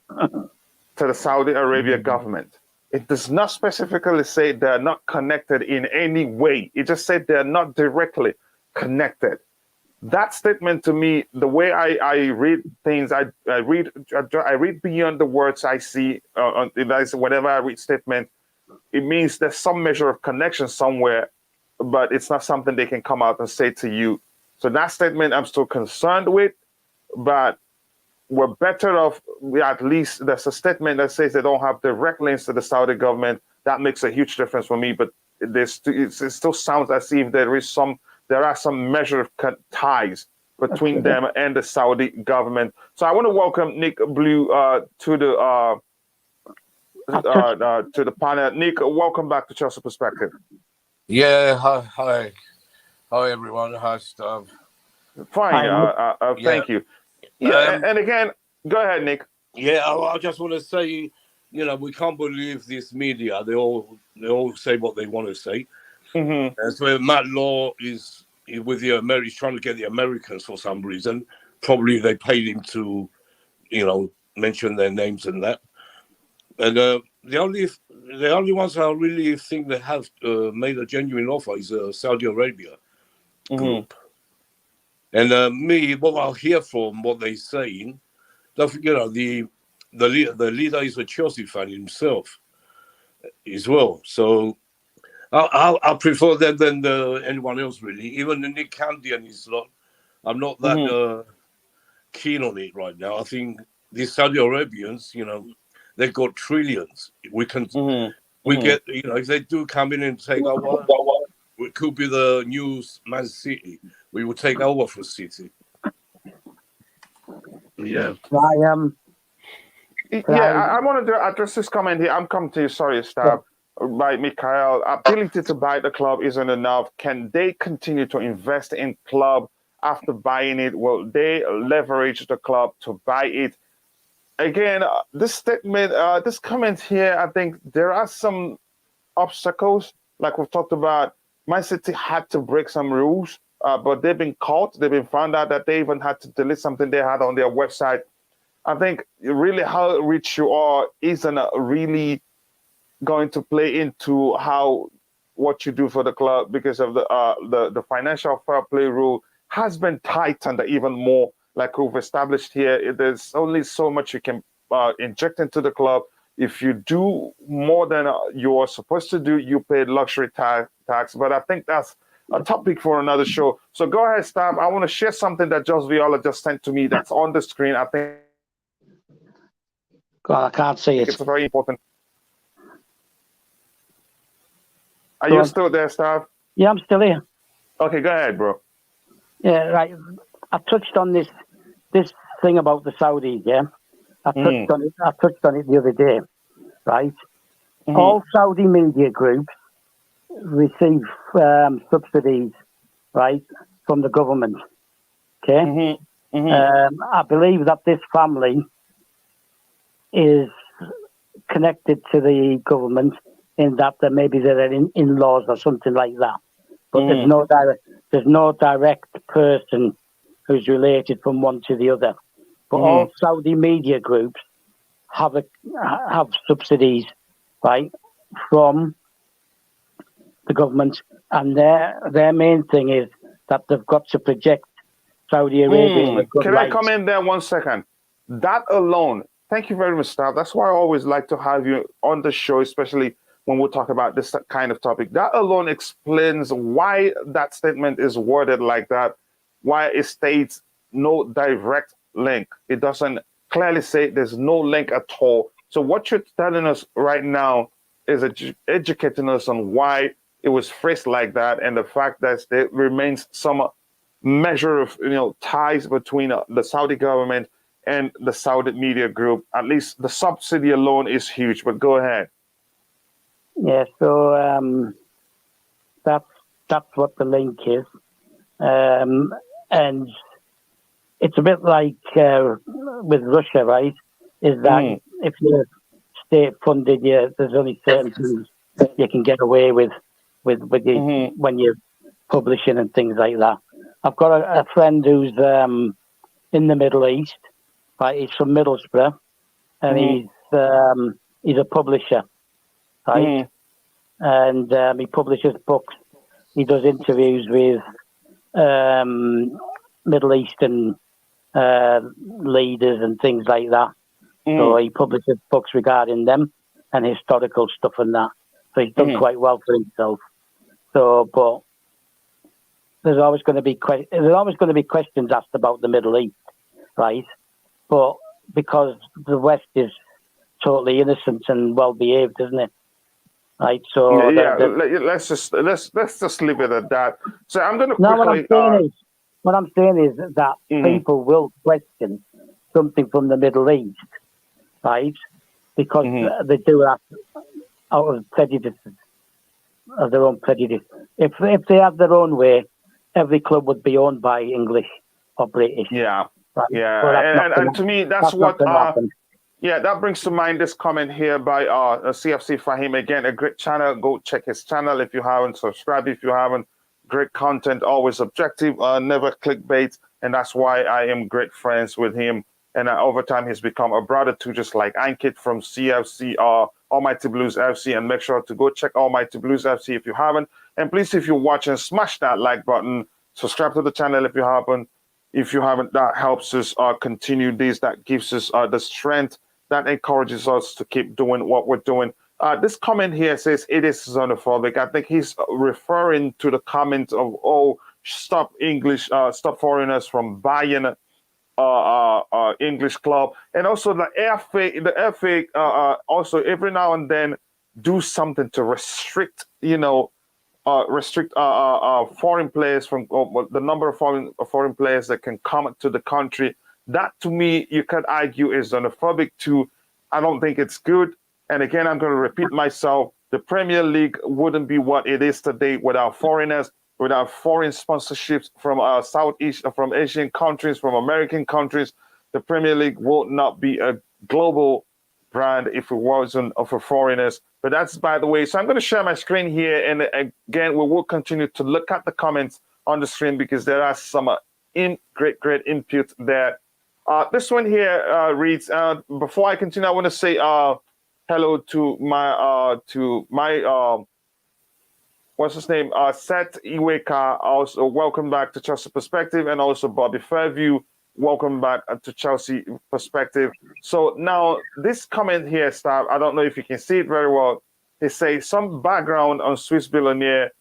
to the Saudi Arabia government. It does not specifically say they're not connected in any way. It just said they're not directly connected. That statement to me, the way I read things, I read beyond the words I see. Whenever I read statement, it means there's some measure of connection somewhere, but it's not something they can come out and say to you. So that statement I'm still concerned with, but we're better off, at least there's a statement that says they don't have direct links to the Saudi government. That makes a huge difference for me, but it still sounds as if there are some measure of ties between them and the Saudi government. So I want to welcome Nick Blue to the panel. Nick, welcome back to Chelsea Perspective. Yeah, hi everyone. Hi, Stav. Fine. Thank you. Yeah, and again, go ahead, Nick. Yeah, I just want to say, we can't believe this media. They all say what they want to say. And so Matt Law is with the Americans, trying to get the Americans for some reason. Probably they paid him to, mention their names and that. And the only ones I really think that have made a genuine offer is Saudi Arabia group. And what I'll hear from what they're saying, the leader is a Chelsea fan himself as well. So I prefer them than anyone else, really. Even the Nick Candy and his lot, I'm not that keen on it right now. I think these Saudi Arabians, they've got trillions. We can, we get, if they do come in and take over, it could be the new Man City. We will take over for City. Yeah. I wanted to address this comment here. I'm coming to you. Sorry, Stav. By Mikhail. Ability to buy the club isn't enough. Can they continue to invest in club after buying it? Will they leverage the club to buy it? Again, this statement, this comment here, I think there are some obstacles, like we've talked about. Man City had to break some rules, but they've been caught. They've been found out that they even had to delete something they had on their website. I think really how rich you are isn't really going to play into what you do for the club, because of the financial fair play rule has been tightened even more. Like we've established here, there's only so much you can inject into the club. If you do more than you're supposed to do, you pay luxury tax. But I think that's a topic for another show. So go ahead, Stav. I want to share something that Jos Viola just sent to me that's on the screen. I think God, I can't see it. It's very important. Are you still there, Stav? Yeah, I'm still here. Okay, go ahead, bro. Yeah, right. I touched on this thing about the Saudis, yeah? I touched on it the other day, right? All Saudi media groups receive subsidies, right, from the government, okay? I believe that this family is connected to the government in that maybe they're in-laws or something like that. But there's no direct person who's related from one to the other. But all Saudi media groups have subsidies, right, from the government, and their main thing is that they've got to project Saudi Arabia. Can I come in there 1 second? That alone, thank you very much, Stav. That's why I always like to have you on the show, especially when we talk about this kind of topic. That alone explains why that statement is worded like that, why it states no direct link. It doesn't clearly say there's no link at all. So what you're telling us right now is educating us on why it was phrased like that, and the fact that there remains some measure of ties between the Saudi government and the Saudi media group. At least the subsidy alone is huge. But go ahead. Yeah, so that's that's what the link is. And it's a bit like with Russia, right? Is that if you're state funded, there's only certain things you can get away with you, when you're publishing and things like that. I've got a friend who's in the Middle East, right? He's from Middlesbrough, and he's a publisher, right? And he publishes books. He does interviews with Middle Eastern leaders and things like that. So he publishes books regarding them and historical stuff and that. So he's done quite well for himself. So, but there's always going to be questions asked about the Middle East, right? But because the West is totally innocent and well behaved, isn't it? Right. So let's just leave it at that. So I'm going to quickly. What I'm saying is that people will question something from the Middle East, right? Because they do that out of prejudice, of their own prejudice. If they had their own way, every club would be owned by English or British. Yeah, right? yeah, and to me, that's what. Yeah, that brings to mind this comment here by CFC Fahim. Again, a great channel. Go check his channel if you haven't. Subscribe if you haven't. Great content, always objective, never clickbait. And that's why I am great friends with him. And over time, he's become a brother too, just like Ankit from CFC Almighty Blues FC. And make sure to go check Almighty Blues FC if you haven't. And please, if you're watching, smash that like button. Subscribe to the channel if you haven't. If you haven't, that helps us continue this. That gives us the strength. That encourages us to keep doing what we're doing. This comment here says it is xenophobic. I think he's referring to the comment of, stop foreigners from buying English club. And also the FA also every now and then do something to restrict, foreign players from the number of foreign players that can come to the country. That, to me, you could argue is xenophobic too. I don't think it's good. And again, I'm going to repeat myself. The Premier League wouldn't be what it is today without foreigners, without foreign sponsorships from from Asian countries, from American countries. The Premier League would not be a global brand if it wasn't for foreigners. But that's by the way. So I'm going to share my screen here. And again, we will continue to look at the comments on the screen because there are some great input there. This one here reads, before I continue, I want to say hello to my what's his name? Seth Iweka. Also, welcome back to Chelsea Perspective, and also Bobby Fairview. Welcome back to Chelsea Perspective. So now this comment here, Stab, I don't know if you can see it very well. They say some background on Swiss billionaire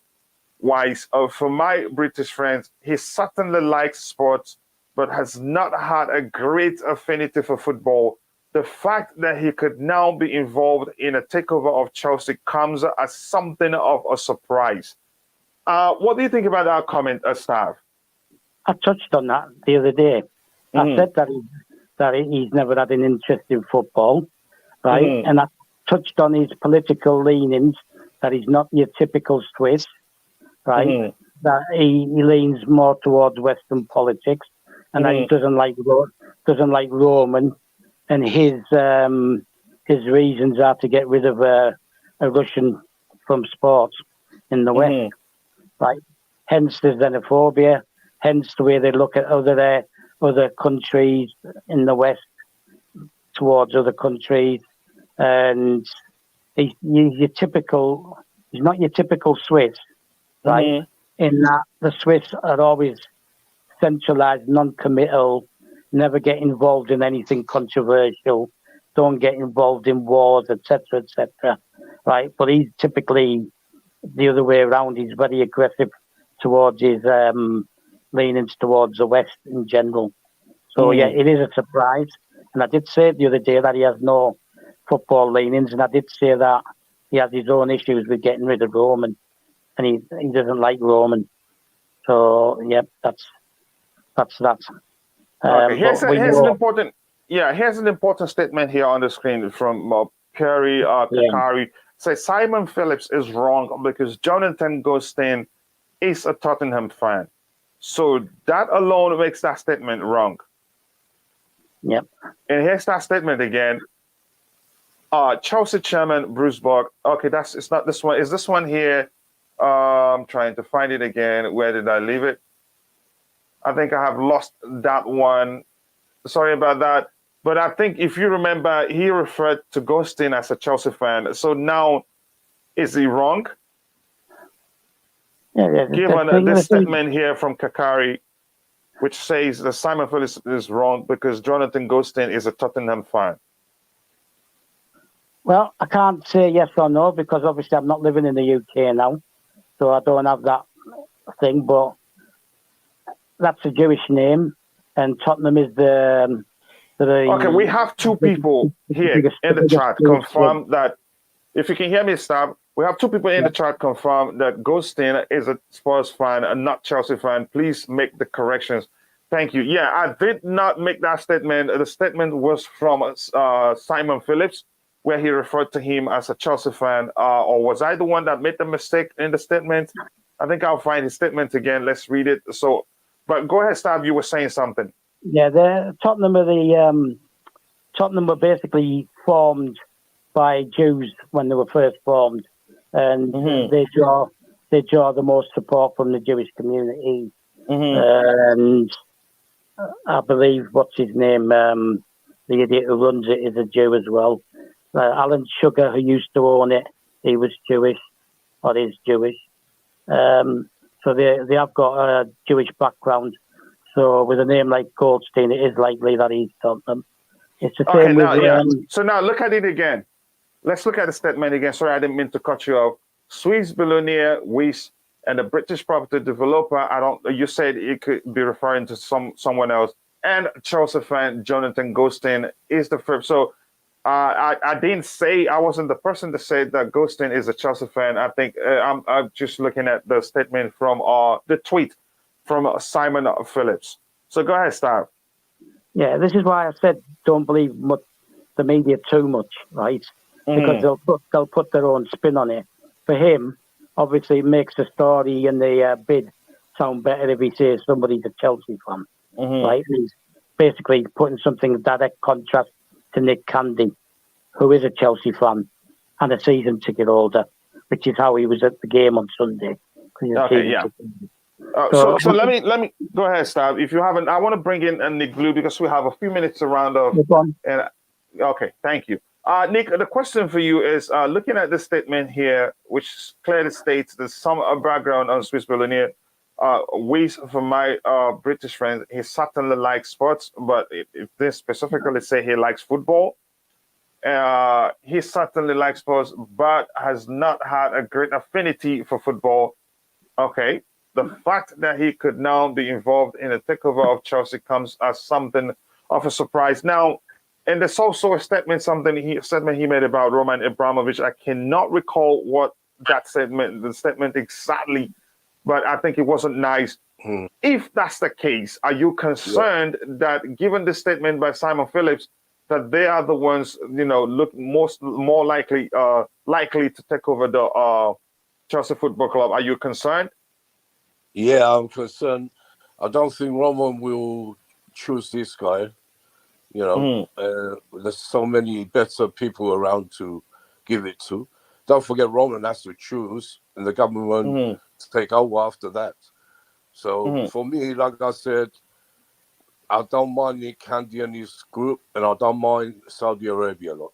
Wyss. For my British friends, he certainly likes sports, but has not had a great affinity for football. The fact that he could now be involved in a takeover of Chelsea comes as something of a surprise. What do you think about that comment, Stav? I touched on that the other day. I said that he's never had an interest in football, right? And I touched on his political leanings, that he's not your typical Swiss, right? That he leans more towards Western politics, and that he doesn't like Roman, and his reasons are to get rid of a Russian from sports in the West, right? Hence the xenophobia, hence the way they look at other countries in the West towards other countries, and he's not your typical Swiss, right? In that the Swiss are always centralized, non-committal, never get involved in anything controversial, don't get involved in wars, etc., right? But he's typically the other way around. He's very aggressive towards his leanings towards the West in general. So, yeah, it is a surprise. And I did say the other day that he has no football leanings, and I did say that he has his own issues with getting rid of Roman, and he doesn't like Roman. So, yeah, that's that. Okay, here's an important statement here on the screen from Perry Kakari. Says Simon Phillips is wrong because Jonathan Goldstein is a Tottenham fan. So that alone makes that statement wrong. Yep. And here's that statement again. Chelsea chairman Bruce Bog. Okay, it's not this one. Is this one here? I'm trying to find it again. Where did I leave it? I think I have lost that one. Sorry about that. But I think if you remember, he referred to Ghosting as a Chelsea fan. So now, is he wrong? Yeah, Given this statement here from Kakari, which says that Simon Phillips is wrong because Jonathan Ghosting is a Tottenham fan. Well, I can't say yes or no because obviously I'm not living in the UK now, so I don't have that thing. But that's a Jewish name, and Tottenham is the okay, we have two people here in the chat confirm that. If you can hear me, Stab, we have two people in the chat confirm that Ghosting is a Spurs fan and not Chelsea fan. Please make the corrections. Thank you. Yeah, I did not make that statement. The statement was from Simon Phillips, where he referred to him as a Chelsea fan. Or was I the one that made the mistake in the statement? I think I'll find his statement again. Let's read it. So, but go ahead, Stab. You were saying something. Yeah, Tottenham were basically formed by Jews when they were first formed, and they draw the most support from the Jewish community. And I believe what's his name, the idiot who runs it, is a Jew as well. Alan Sugar, who used to own it, he was Jewish, or is Jewish. So they have got a Jewish background. So with a name like Goldstein, it is likely that he's Tottenham. It's the same with... So now look at it again. Let's look at the statement again. Sorry, I didn't mean to cut you off. Swiss billionaire Wyss and the British property developer. You said it could be referring to someone else. And Chelsea fan Jonathan Ghosting is the first. So I didn't say, I wasn't the person to say that Ghosting is a Chelsea fan. I think I'm just looking at the statement from the tweet from Simon Phillips. So go ahead, Star. Yeah, this is why I said don't believe the media too much, right? Because they'll put their own spin on it. For him, obviously, it makes the story and the bid sound better if he says somebody's a Chelsea fan, right? And he's basically putting something in direct contrast to Nick Candy, who is a Chelsea fan and a season ticket holder, which is how he was at the game on Sunday. Okay, yeah. So let me go ahead, Stab. If you haven't, I want to bring in Nick Blue because we have a few minutes to round off. Okay, thank you. Nick, the question for you is, looking at the statement here, which clearly states there's some background on Swiss billionaire Wyss, for my British friends, he certainly likes sports, but if they specifically say he likes football, he certainly likes sports, but has not had a great affinity for football. Okay, the fact that he could now be involved in a takeover of Chelsea comes as something of a surprise. Now, and there's also a statement he made about Roman Abramovich. I cannot recall what the statement exactly, but I think it wasn't nice. If that's the case, are you concerned that, given the statement by Simon Phillips, that they are the ones, look more likely to take over the Chelsea Football Club? Are you concerned? Yeah, I'm concerned. I don't think Roman will choose this guy. There's so many better people around to give it to. Don't forget, Roman has to choose, and the government to take over after that. So for me, like I said, I don't mind Nick Candy and his group, and I don't mind Saudi Arabia a lot.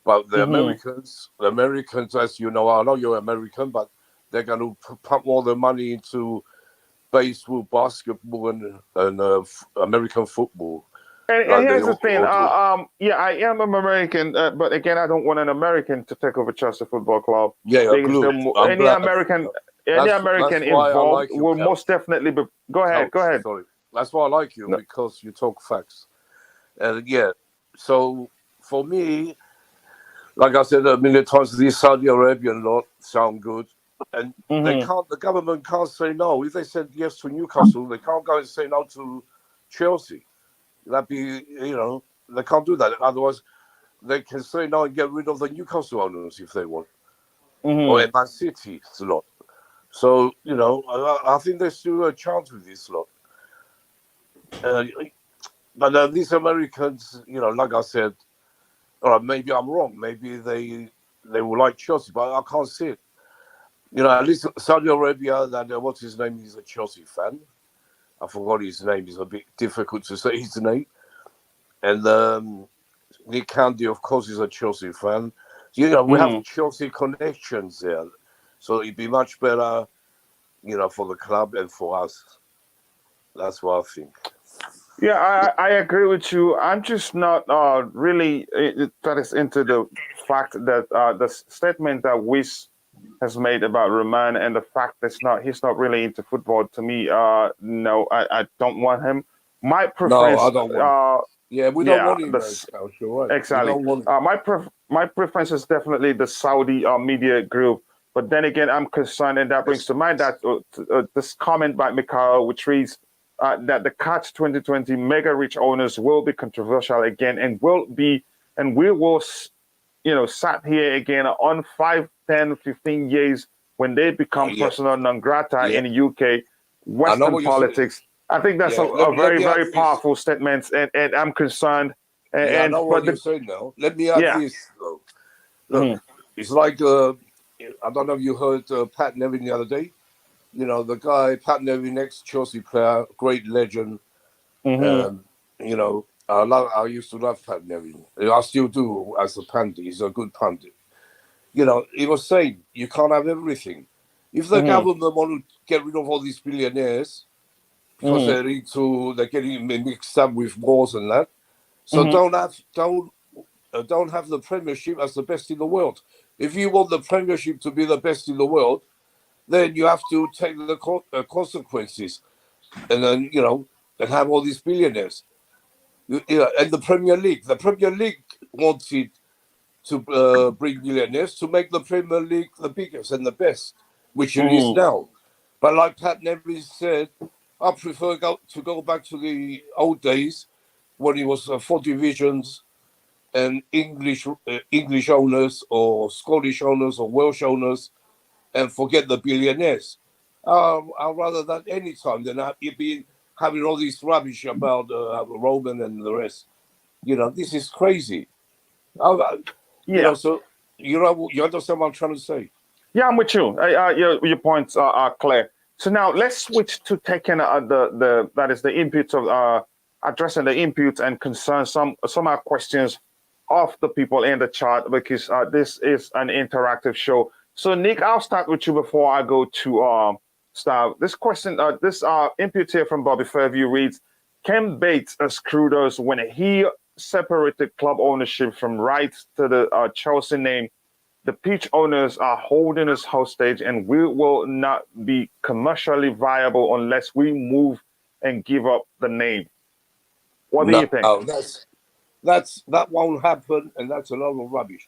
But the Americans, as you know, I know you're American, but they're going to pump all the money into baseball, basketball, and American football. And here's the thing. I am an American, but again, I don't want an American to take over Chelsea Football Club. Yeah, any American involved will most definitely be. Go ahead. Sorry, that's why I like you, because you talk facts. And so for me, like I said a million times, these Saudi Arabian lot sound good, and the government can't say no. If they said yes to Newcastle, they can't go and say no to Chelsea. That'd be, they can't do that. Otherwise, they can say no and get rid of the Newcastle owners if they want. Or Man City, it's a lot. So, I think there's still a chance with this lot. But these Americans, like I said, maybe I'm wrong. Maybe they will like Chelsea, but I can't see it. At least Saudi Arabia, that what's his name, is a Chelsea fan. I forgot his name. It's a bit difficult to say his name. And Nick Candy, of course, is a Chelsea fan. We have Chelsea connections there. So it'd be much better, for the club and for us. That's what I think. Yeah, I agree with you. I'm just not really that is into the fact that the statement that Wyss has made about Roman and the fact that he's not really into football. To me, no, I don't want him. My preference. No, I don't want him. Yeah, we don't want him. Right. Exactly. My preference is definitely the Saudi media group. But then again, I'm concerned, and that brings to mind that this comment by Mikhail, which reads that the Catch 2020 mega rich owners will be controversial again, and we will, sat here again on 5, 10, 15 years when they become persona non grata in the UK, Western politics. I think that's a very, very powerful statement, and I'm concerned. I know what you're saying now. Let me add this, though. Look, it's like, I don't know if you heard Pat Nevin the other day. The guy, Pat Nevin, ex-Chelsea player, great legend. I used to love Pat Nevin. I still do as a pundit. He's a good pundit. He was saying, you can't have everything. If the government want to get rid of all these billionaires, because they're getting mixed up with wars and that. So don't have the Premiership as the best in the world. If you want the Premiership to be the best in the world, then you have to take the consequences, and then and have all these billionaires. And the Premier League wanted to bring billionaires to make the Premier League the biggest and the best, which it is now. But like Pat Nevin said, I prefer to go back to the old days when it was 4 divisions and English owners or Scottish owners or Welsh owners, and forget the billionaires. I'd rather that any time than you'd be having all this rubbish about Roman and the rest. This is crazy. So you understand what I'm trying to say? Yeah, I'm with you. Your points are clear. So now let's switch to taking the inputs of addressing the inputs and concerns, some questions of the people in the chat, because this is an interactive show. So Nick, I'll start with you before I go to Stav. This question, this input here from Bobby Fairview reads: Ken Bates screwed us when he separated club ownership from rights to the Chelsea name. The pitch owners are holding us hostage, and we will not be commercially viable unless we move and give up the name. What do you think? That won't happen, and that's a lot of rubbish.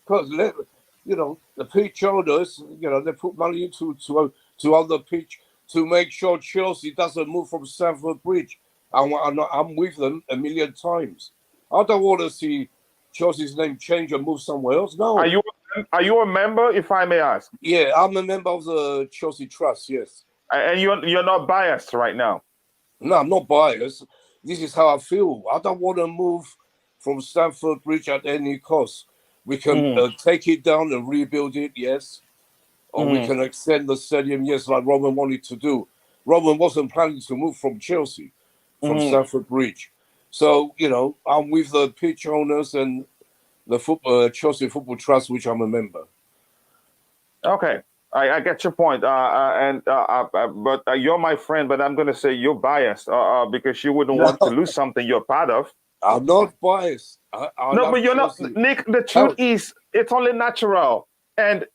Because the pitch owners, they put money into on the pitch to make sure Chelsea doesn't move from Stamford Bridge. I'm with them a million times. I don't want to see Chelsea's name change and move somewhere else. No. Are you a member, if I may ask? Yeah, I'm a member of the Chelsea Trust, yes. And you're not biased right now? No, I'm not biased. This is how I feel. I don't want to move from Stamford Bridge at any cost. We can take it down and rebuild it, yes. Or we can extend the stadium, yes, like Roman wanted to do. Roman wasn't planning to move from Chelsea, from Stamford Bridge. So, I'm with the pitch owners and the Chelsea Football Trust, which I'm a member. Okay, I get your point. But you're my friend, but I'm going to say you're biased because you wouldn't want to lose something you're part of. I'm not biased. No, but you're Chelsea. not, Nick. The truth is, it's only natural. And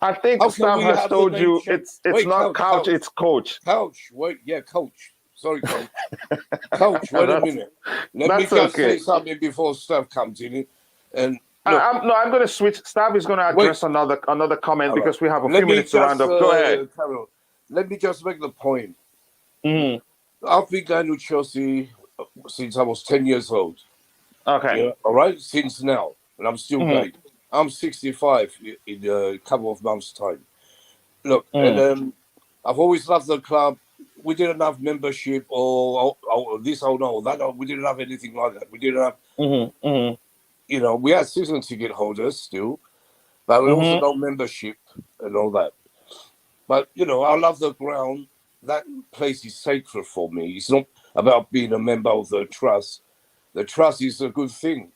I think Stav has told you it's not Couch, it's Coach. Coach, Coach. Sorry, Coach. Coach, wait a minute. Let me just say something before Stav comes in. And I'm going to switch. Stav is going to address another comment because we have a few minutes to round up. Go ahead. Carol, let me just make the point. I've been going to Chelsea since I was 10 years old. Okay. Yeah, all right, since now. And I'm still going. I'm 65 in a couple of months' time. Look, and I've always loved the club. We didn't have membership or this or no, that. Or we didn't have anything like that. We didn't have, you know, we had season ticket holders still, but we also no membership and all that. But, you know, I love the ground. That place is sacred for me. It's not about being a member of the trust. The trust is a good thing.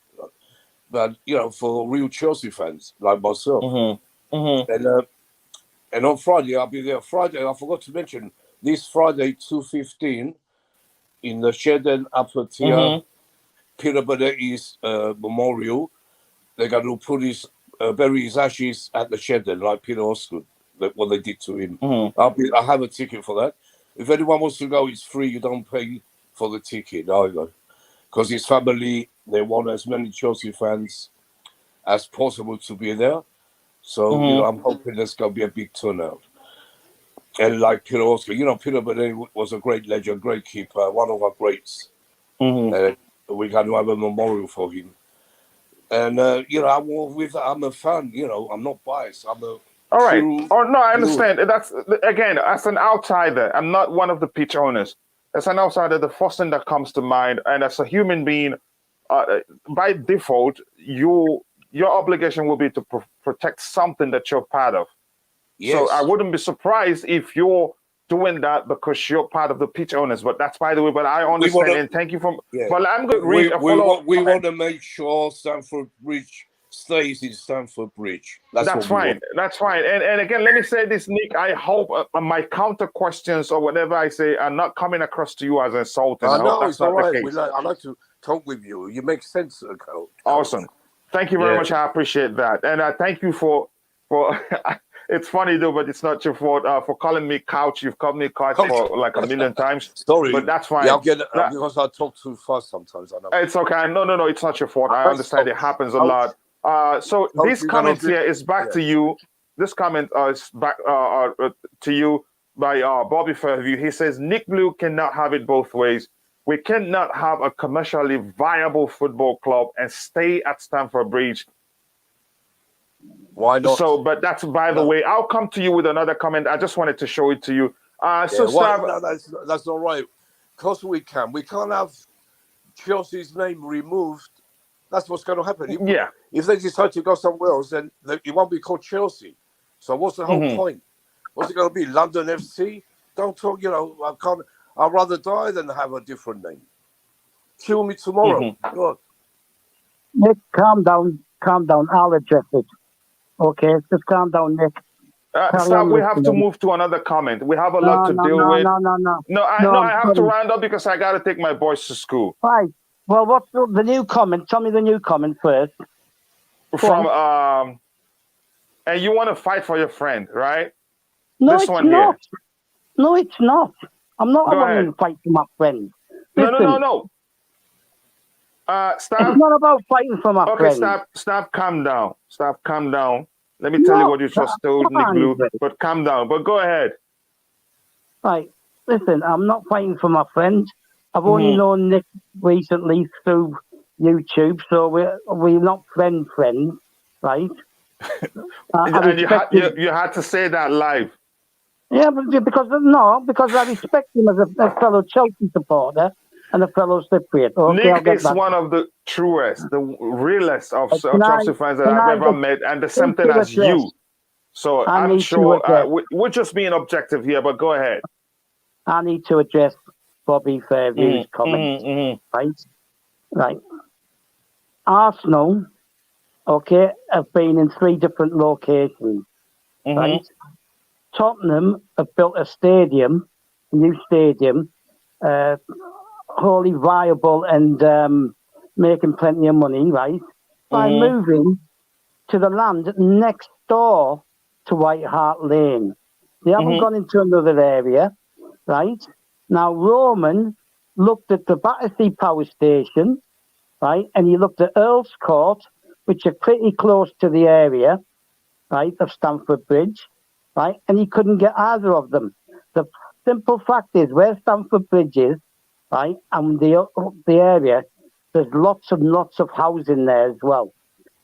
But, you know, for real Chelsea fans like myself. And on Friday, I'll be there. Friday, I forgot to mention, this Friday, 2:15, in the Shedden Upper Tier, Peter Benetti's memorial, they're going to put bury his ashes at the Shedden, like Peter Osgood, what they did to him. I have a ticket for that. If anyone wants to go, it's free. You don't pay for the ticket either. Because his family, they want as many Chelsea fans as possible to be there. So, you know, I'm hoping there's going to be a big turnout. And like Peter Osgood, you know, Peter Benetti was a great legend, great keeper, one of our greats. We're going to have a memorial for him. And, you know, I'm a fan, you know, I'm not biased. I'm a All right. true... Oh, no, I understand. That's, again, as an outsider, I'm not one of the pitch owners. As an outsider, the first thing that comes to mind, and as a human being, by default, your obligation will be to protect something that you're part of. Yes. So I wouldn't be surprised if you're doing that because you're part of the pitch owners. But that's by the way. But I understand and thank you for. Well, I'm going to read a follow. We want to make sure Stamford Bridge stays in Stamford Bridge. That's fine. That's fine. And again, let me say this, Nick. I hope my counter questions or whatever I say are not coming across to you as insulting. I hope that's it's all not right. the case. I like to talk with you. You make sense, Coach. Awesome. Thank you very much. I appreciate that. And thank you for it's funny though, but it's not your fault for calling me couch. You've called me couch for like a million times. Sorry. But that's fine. Yeah, I'll get it because I talk too fast sometimes. I know. It's okay. No, it's not your fault. I understand it happens a lot. So this comment here is back to you. This comment is back to you by Bobby Fairview. He says, Nick Blue cannot have it both ways. We cannot have a commercially viable football club and stay at Stamford Bridge. Why not? So, but that's by the way. I'll come to you with another comment. I just wanted to show it to you. That's all right. Because we can't have Chelsea's name removed. That's what's going to happen. If they decide to go somewhere else, then it won't be called Chelsea. So what's the whole point? What's it going to be? London FC? Don't talk. You know, I'd rather die than have a different name. Kill me tomorrow. Nick, calm down. I'll address it. Okay, just calm down, Nick. Stop. We have to move to another comment. We have a lot to deal with. No, I have to round up because I got to take my boys to school. Right. Well, what's the new comment? Tell me the new comment first. From and you want to fight for your friend, right? No, it's not. No, it's not. I'm not going to fight for my friend. No. Stop. It's not about fighting for my friend. Okay, stop, calm down. Stop, calm down. Let me tell you what you just told Nick Blue, but calm down. But go ahead. Right. Listen, I'm not fighting for my friend. I've only known Nick recently through YouTube, so we're not friends, right? And you had to say that live. Yeah, because I respect him as a fellow Chelsea supporter and a fellow Cypriot. Okay, Nick is one of the truest, the realest of Chelsea fans that I've ever met, and the same thing as you. So I'm sure we're just being objective here, but go ahead. I need to address Bobby Fairview's comments, right? Arsenal, have been in 3 different locations, right? Tottenham have built a new stadium, wholly viable and making plenty of money, right? By moving to the land next door to White Hart Lane. They haven't gone into another area, right? Now, Roman looked at the Battersea Power Station, right? And he looked at Earl's Court, which are pretty close to the area, right, of Stamford Bridge, right? And he couldn't get either of them. The simple fact is, where Stamford Bridge is, right, and the area, there's lots and lots of housing there as well.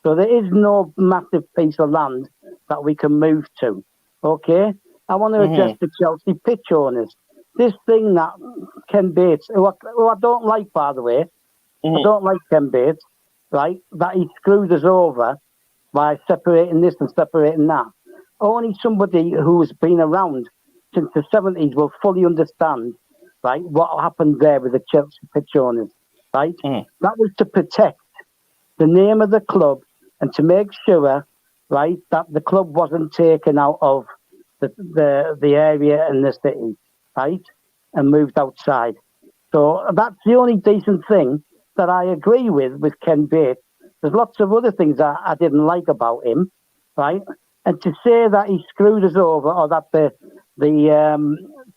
So there is no massive piece of land that we can move to, okay? I want to address the Chelsea pitch owners. This thing that Ken Bates, who I don't like, by the way, I don't like Ken Bates, right? That he screwed us over by separating this and separating that. Only somebody who's been around since the 70s will fully understand, right, what happened there with the Chelsea pitch owners, right? That was to protect the name of the club and to make sure, right, that the club wasn't taken out of the area and the city, right, and moved outside. So that's the only decent thing that I agree with Ken Bates. There's lots of other things I didn't like about him, right? And to say that he screwed us over, or that the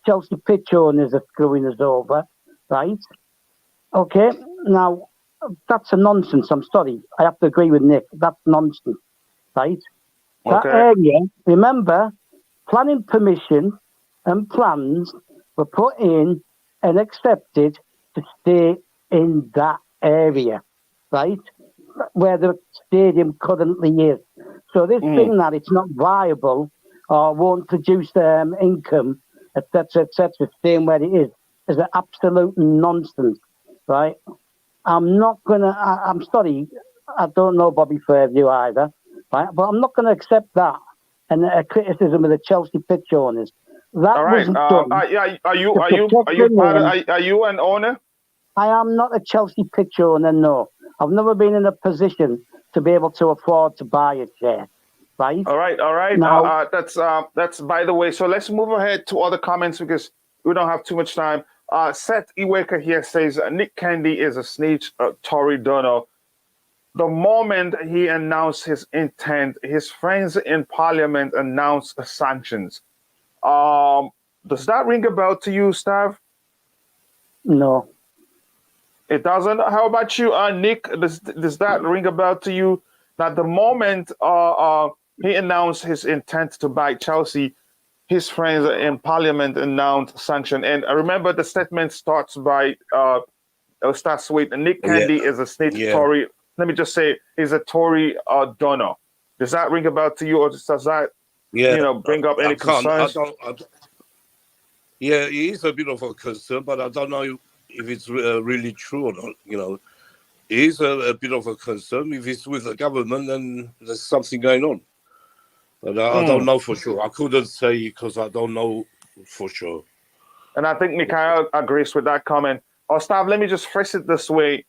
Chelsea pitch owners are screwing us over, right? Okay, now that's a nonsense. I'm sorry, I have to agree with Nick. That's nonsense, right? That area, remember, planning permission and plans were put in and accepted to stay in that area, right? Where the stadium currently is. So this thing that it's not viable or won't produce income, etc., staying where it is an absolute nonsense, right? I'm sorry, I don't know Bobby Fairview either, right? But I'm not going to accept that and a criticism of the Chelsea pitch owners. That All right. Are you an owner? I am not a Chelsea pitch owner, no. I've never been in a position to be able to afford to buy a share, right? All right. Now, that's by the way. So let's move ahead to other comments because we don't have too much time. Seth Iweka here says Nick Candy is a snitch, Tory donor. The moment he announced his intent, his friends in Parliament announced sanctions. Does that ring a bell to you, Stav? No. It doesn't. How about you, Nick? Does that ring a bell to you? That the moment he announced his intent to buy Chelsea, his friends in Parliament announced sanction. And I remember the statement starts with Nick Candy is a snitch Tory. Let me just say, is a Tory donor. Does that ring a bell to you, or does that bring up any concerns? Yeah, it is a bit of a concern, but I don't know if it's really true or not. It is a bit of a concern. If it's with the government, then there's something going on. But I don't know for sure. I couldn't say because I don't know for sure. And I think Mikhail agrees with that comment. Stav, let me just phrase it this way.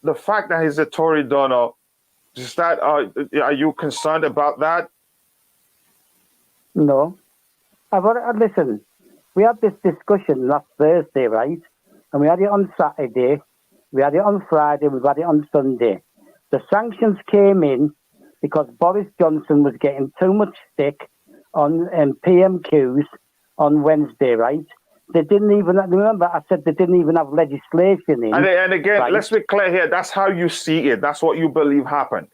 The fact that he's a Tory donor, are you concerned about that? No. Listen, we had this discussion last Thursday, right? And we had it on Saturday, we had it on Friday, we've had it on Sunday. The sanctions came in because Boris Johnson was getting too much stick on PMQs on Wednesday, right? They didn't even, remember I said they didn't even have legislation in. And again, right? Let's be clear here, that's how you see it. That's what you believe happened.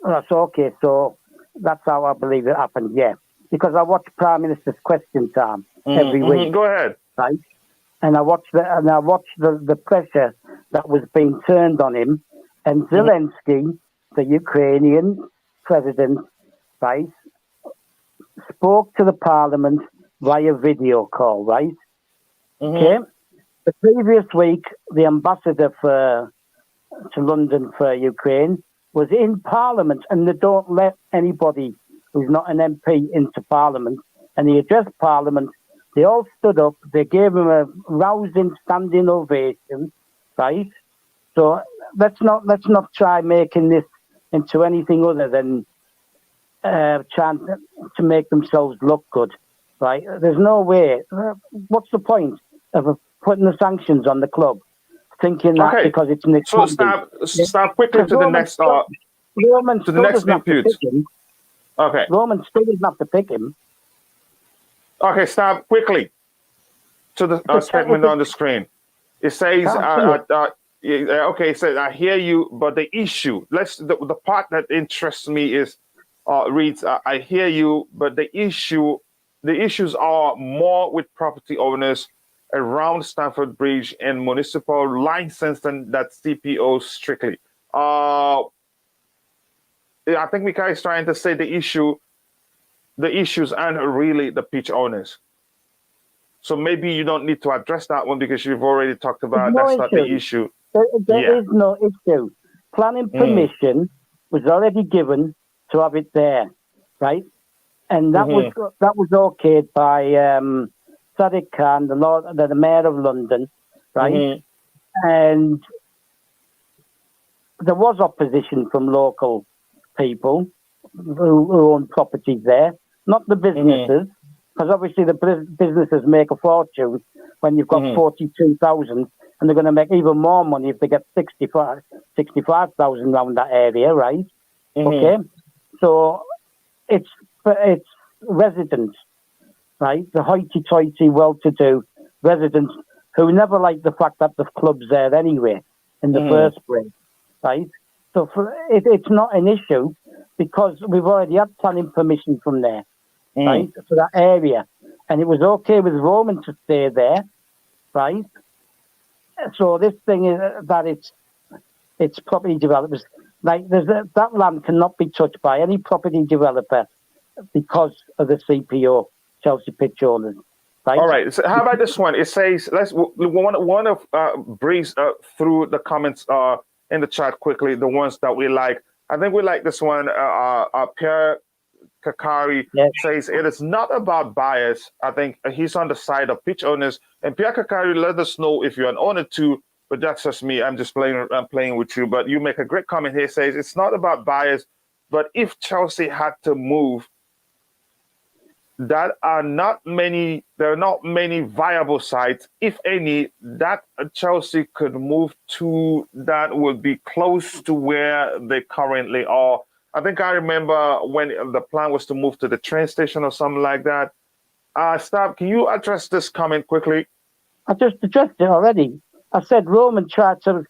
That's okay, so that's how I believe it happened, yeah. Because I watch Prime Minister's Question Time every week. Go ahead. Right? And I watched the pressure that was being turned on him. And Zelensky, the Ukrainian president, right, spoke to the parliament via video call, right? Okay. The previous week, the ambassador to London for Ukraine was in Parliament, and they don't let anybody who's not an MP into Parliament. And he addressed Parliament. They all stood up. They gave him a rousing standing ovation, right? So let's not try making this into anything other than trying to make themselves look good, right? There's no way. What's the point of putting the sanctions on the club? Thinking that because it's Nick. So stop quickly to the next Roman to the next dispute. Okay. Roman still doesn't have to pick him. Okay, stop quickly to the statement on the screen. It says, okay, it says, I hear you, but the issue, the part that interests me is, reads, I hear you, but the issues are more with property owners around Stamford Bridge and municipal license than that CPO strictly. I think Mika is trying to say the issue the issues aren't really the pitch owners. So maybe you don't need to address that one because you've already talked about that's not the issue. There is no issue. Planning permission was already given to have it there, right? And that was okayed by Sadiq Khan, the Mayor of London, right? And there was opposition from local people who own properties there, not the businesses, because obviously the businesses make a fortune when you've got 42,000, and they're going to make even more money if they get 65,000 around that area, right? Okay, so it's residents, right? The hoity-toity, well-to-do residents who never like the fact that the club's there anyway in the first place, right? So it's not an issue because we've already had planning permission from there, right, for that area. And it was okay with Roman to stay there, right? So this thing is that it's property developers. Like that land cannot be touched by any property developer because of the CPO, Chelsea Pitch Owners. Right? All right. So how about this one? It says, we want to breeze through the comments in the chat quickly, the ones that we like. I think we like this one. Pierre Kakari says, it is not about bias. I think he's on the side of pitch owners. And Pierre Kakari, let us know if you're an owner too, but that's just me. I'm just playing with you. But you make a great comment here. Says, it's not about bias, but if Chelsea had to move, there are not many viable sites, if any, that Chelsea could move to that would be close to where they currently are. I think I remember when the plan was to move to the train station or something like that. Stab, can you address this comment quickly? I just addressed it already. I said Roman tried to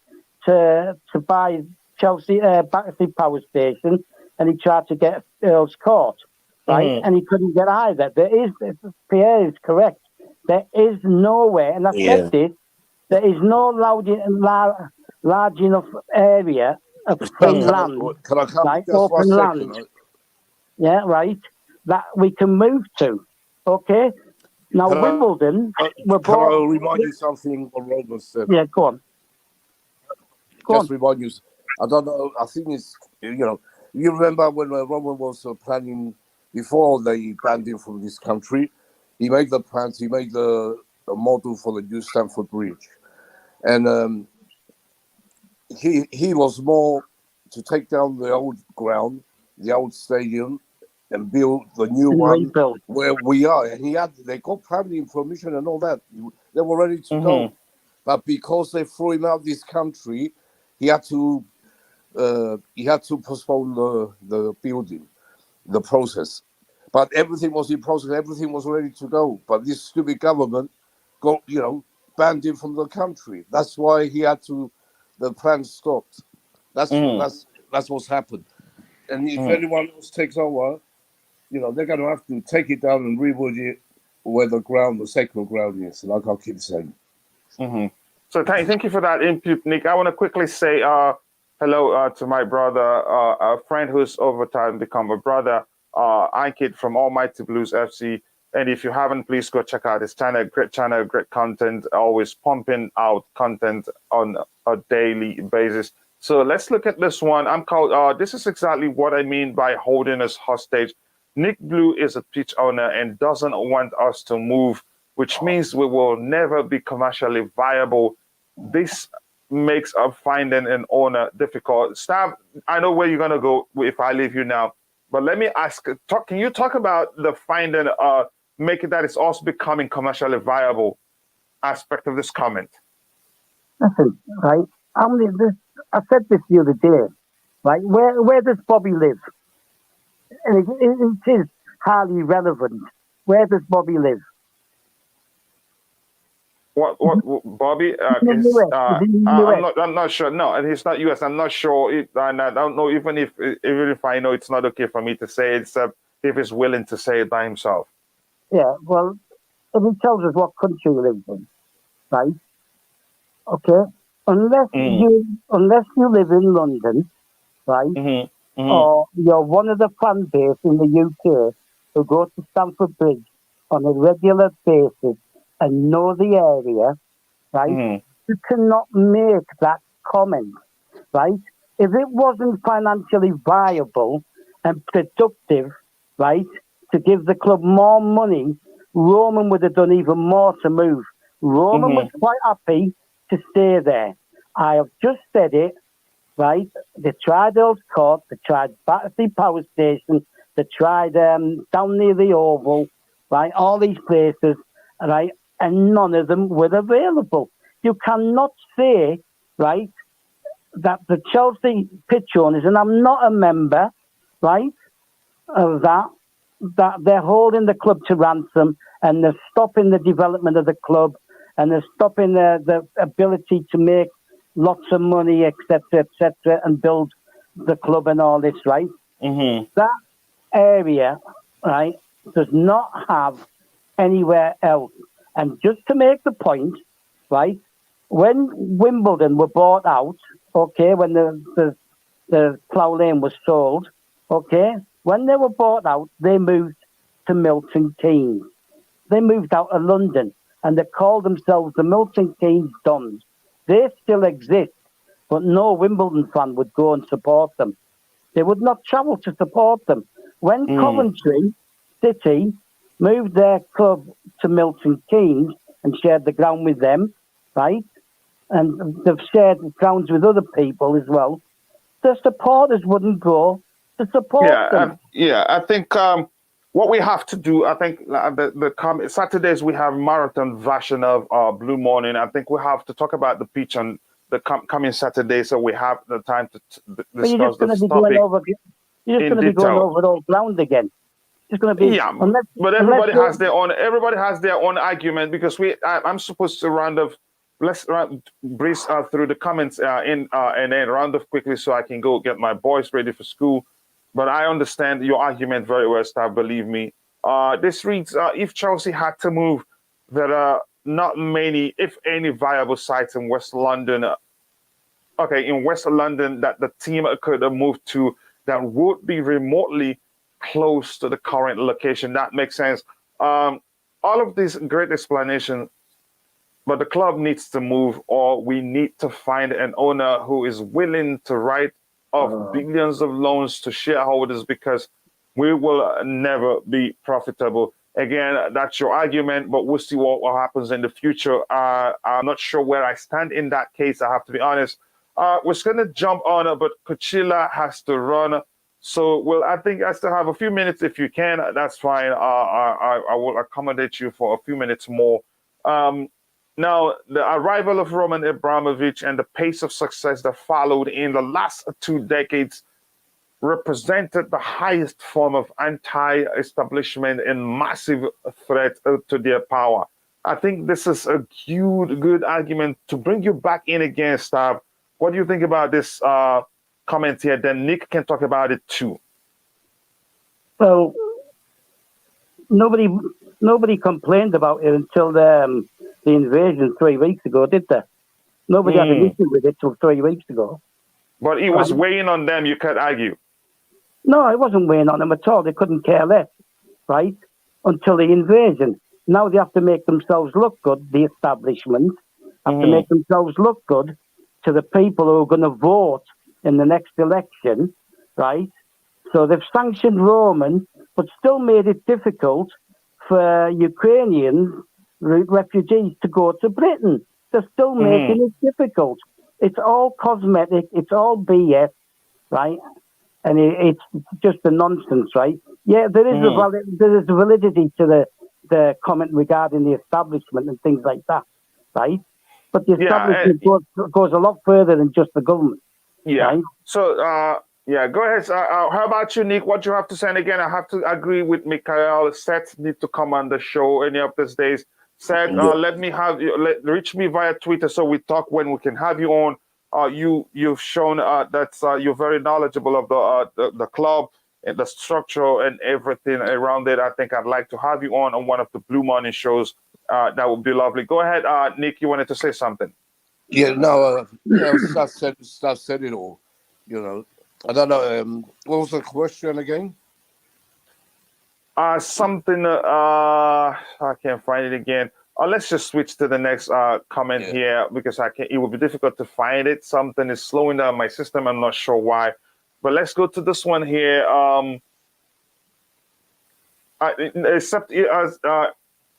buy Chelsea Battersea Power Station, and he tried to get Earl's Court. Right, and he couldn't get either. Pierre is correct. There is nowhere, and I said this, there is no large enough area of free land, like open land. Yeah, right, that we can move to. Okay, now Wimbledon. Can I remind you something what Roman said? Yeah, go on. Remind you. I don't know. I think it's you remember when Roman was planning. Before they banned him from this country, he made the plans, he made the model for the new Stamford Bridge. And he was more to take down the old ground, the old stadium, and build the new one where we are. And they got planning permission and all that. They were ready to go. But because they threw him out of this country, he had to postpone the building. The process, but everything was in process. Everything was ready to go. But this stupid government banned him from the country. That's why the plan stopped. That's what's happened. And if anyone else takes over, they're going to have to take it down and rebuild it where the sacred ground is. Like I'll keep saying. So thank you for that input, Nick. I want to quickly say hello to my brother, a friend who's over time become a brother, Ankit from Almighty Blues FC. And if you haven't, please go check out his channel, great content, always pumping out content on a daily basis. So let's look at this one. This is exactly what I mean by holding us hostage. Nick Blue is a pitch owner and doesn't want us to move, which means we will never be commercially viable. This makes finding an owner difficult. Stab, I know where you're going to go if I leave you now, but let me ask, can you talk about the finding, making that it's also becoming commercially viable aspect of this comment? Listen, right, I said this the other day, right, where does Bobby live? And it is highly relevant. Where does Bobby live? What Bobby? I'm not sure. No, and he's not US. I'm not sure. And I don't know even if I know it's not okay for me to say it, except if he's willing to say it by himself. Yeah, well, if he tells us what country he lives in, right? Okay, unless you live in London, right, or you're one of the fan base in the UK who go to Stamford Bridge on a regular basis and know the area, right? You cannot make that comment, right? If it wasn't financially viable and productive, right, to give the club more money, Roman would have done even more to move. Roman was quite happy to stay there. I have just said it, right? They tried Earls Court, they tried Battersea Power Station, they tried down near the Oval, right? All these places, right? And none of them were available. You cannot say, right, that the Chelsea pitch owners, and I'm not a member, right, of that they're holding the club to ransom and they're stopping the development of the club and they're stopping the ability to make lots of money, etc., and build the club and all this, right? That area, right, does not have anywhere else. And just to make the point, right, when Wimbledon were bought out, okay, when the Plough Lane was sold, okay, when they were bought out, they moved to Milton Keynes. They moved out of London and they called themselves the Milton Keynes Dons. They still exist, but no Wimbledon fan would go and support them. They would not travel to support them. When Coventry City moved their club to Milton Keynes and shared the ground with them, right? And they've shared grounds with other people as well. The supporters wouldn't go to support them. I think what we have to do, I think the Saturdays we have marathon version of Blue Morning. I think we have to talk about the pitch on the coming Saturday, so we have the time to discuss this topic. You're just going to be going over old ground again. It's going to be but everybody has their own. Everybody has their own argument because I'm supposed to let's breeze through the comments and then round off quickly so I can go get my boys ready for school. But I understand your argument very well, Stav, believe me. This reads, if Chelsea had to move, there are not many, if any, viable sites in West London. In West London that the team could have moved to that would be remotely close to the current location. That makes sense. All of these great explanations, but the club needs to move, or we need to find an owner who is willing to write off billions of loans to shareholders because we will never be profitable. Again, that's your argument, but we'll see what happens in the future. I'm not sure where I stand in that case, I have to be honest. We're going to jump on, but Coachila has to run. So, I think I still have a few minutes. If you can, that's fine. I will accommodate you for a few minutes more. Now, the arrival of Roman Abramovich and the pace of success that followed in the last 2 decades represented the highest form of anti-establishment and massive threat to their power. I think this is a good argument to bring you back in again, Stav. What do you think about this comment here? Then Nick can talk about it too. Well, nobody complained about it until the invasion 3 weeks ago, did they? Nobody had an issue with it till 3 weeks ago. But it was weighing on them, you can't argue. No, it wasn't weighing on them at all. They couldn't care less, right? Until the invasion. Now they have to make themselves look good, the establishment, have to make themselves look good to the people who are going to vote in the next election, right? So they've sanctioned Roman, but still made it difficult for Ukrainian refugees to go to Britain. They're still making it difficult. It's all cosmetic. It's all BS, right? And it's just a nonsense, right? Yeah, there is a validity to the comment regarding the establishment and things like that, right? But the establishment goes a lot further than just the government. Yeah. Right? So, go ahead. How about you, Nick? What you have to say? And again, I have to agree with Mikhail. Seth need to come on the show any of these days. Seth, let me have you. Reach me via Twitter so we talk when we can have you on. You've shown that you're very knowledgeable of the club and the structure and everything around it. I think I'd like to have you on one of the Blue Morning shows. That would be lovely. Go ahead, Nick. You wanted to say something? Yeah, no, Stav said it all. You know, I don't know. What was the question again? Something. I can't find it again. Let's just switch to the next comment here because I can't. It will be difficult to find it. Something is slowing down my system. I'm not sure why, but let's go to this one here. Except as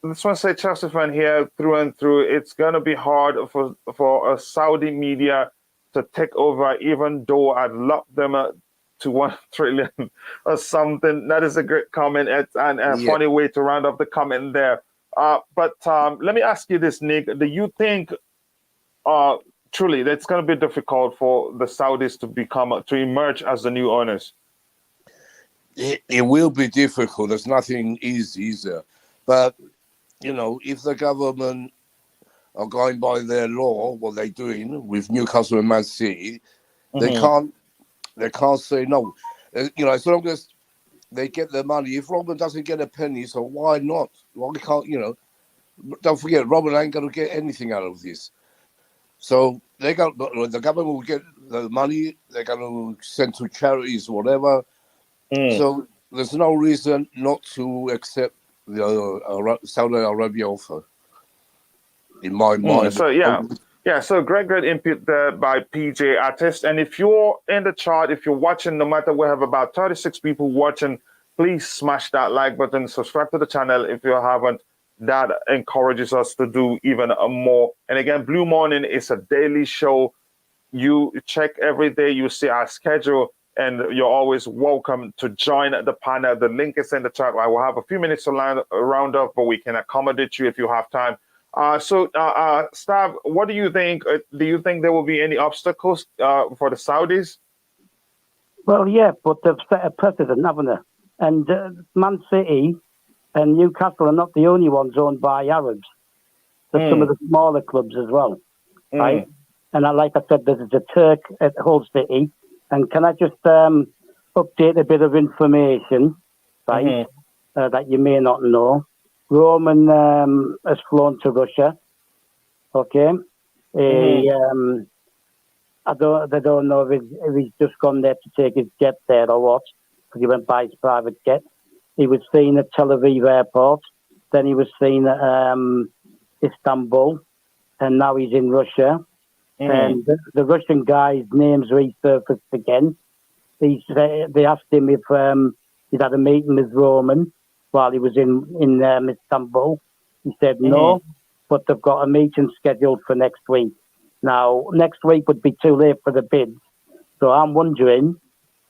this one say Chelsea fan here through and through. It's gonna be hard for a Saudi media to take over, even though I'd love them to 1 trillion or something. That is a great comment and a funny way to round up the comment there. But let me ask you this, Nick. Do you think truly that's going to be difficult for the Saudis to emerge as the new owners? It will be difficult. There's nothing easy, is there? But, you know, if the government are going by their law, what they're doing with Newcastle and Man City, they can't say no. You know, as long as they get their money, if Roman doesn't get a penny, so why not? Why can't, you know, don't forget, Roman ain't going to get anything out of this. So the government will get the money, they're going to send to charities, whatever. So there's no reason not to accept the Saudi Arabia offer, in my mind. So great input there by PJ Artist. And if you're in the chat, if you're watching, no matter, we have about 36 people watching, please smash that like button, subscribe to the channel if you haven't. That encourages us to do even more. And again, Blue Morning is a daily show. You check every day, you see our schedule, and you're always welcome to join the panel. The link is in the chat. I will have a few minutes to round up, but we can accommodate you if you have time. Stav, what do you think? Do you think there will be any obstacles for the Saudis? Well, yeah, but they've set a precedent, haven't they? And Man City and Newcastle are not the only ones owned by Arabs. There's some of the smaller clubs as well, right? And like I said, there's a Turk at Hull City. And can I just update a bit of information, right, that you may not know? Roman has flown to Russia, okay? They don't know if he's just gone there to take his jet there or what, because he went by his private jet. He was seen at Tel Aviv airport, then he was seen at Istanbul, and now he's in Russia. And the Russian guy's name's resurfaced again. They asked him if he'd had a meeting with Roman while he was in Istanbul. He said no, but they've got a meeting scheduled for next week. Now, next week would be too late for the bids. So I'm wondering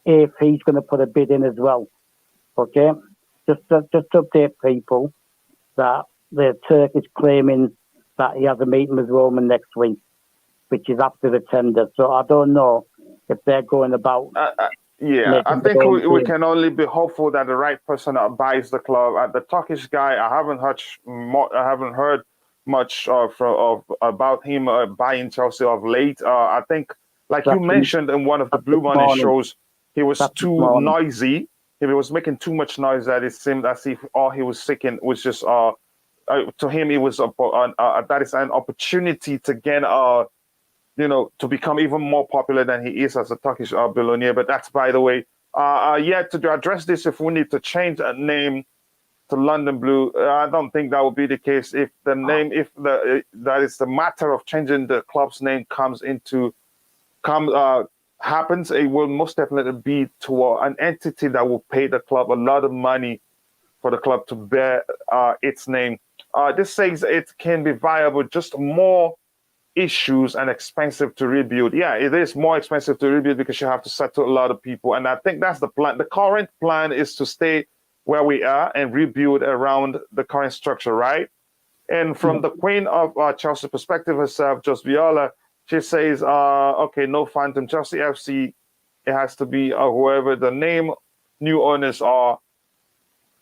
if he's going to put a bid in as well. Okay? Just to update people that the Turk is claiming that he has a meeting with Roman next week, which is after the tender. So I don't know if they're going about. I think we can only be hopeful that the right person buys the club. The Turkish guy, I haven't heard much about him buying Chelsea of late. I think, like you mentioned in one of the Blue Money shows, he was too noisy. He was making too much noise that it seemed as if all he was seeking was just to him it was that is an opportunity to gain to become even more popular than he is as a Turkish billionaire. But that's by the way. To address this, if we need to change a name to London Blue, I don't think that would be the case. If the name, that is the matter of changing the club's name happens, it will most definitely be to an entity that will pay the club a lot of money for the club to bear its name. This says it can be viable, just more issues and expensive to rebuild. Yeah, it is more expensive to rebuild because you have to settle a lot of people. And I think that's the plan. The current plan is to stay where we are and rebuild around the current structure, right? And from the Queen of Chelsea perspective herself, Just Viola, she says, okay, no phantom Chelsea FC. It has to be whoever the new owners are,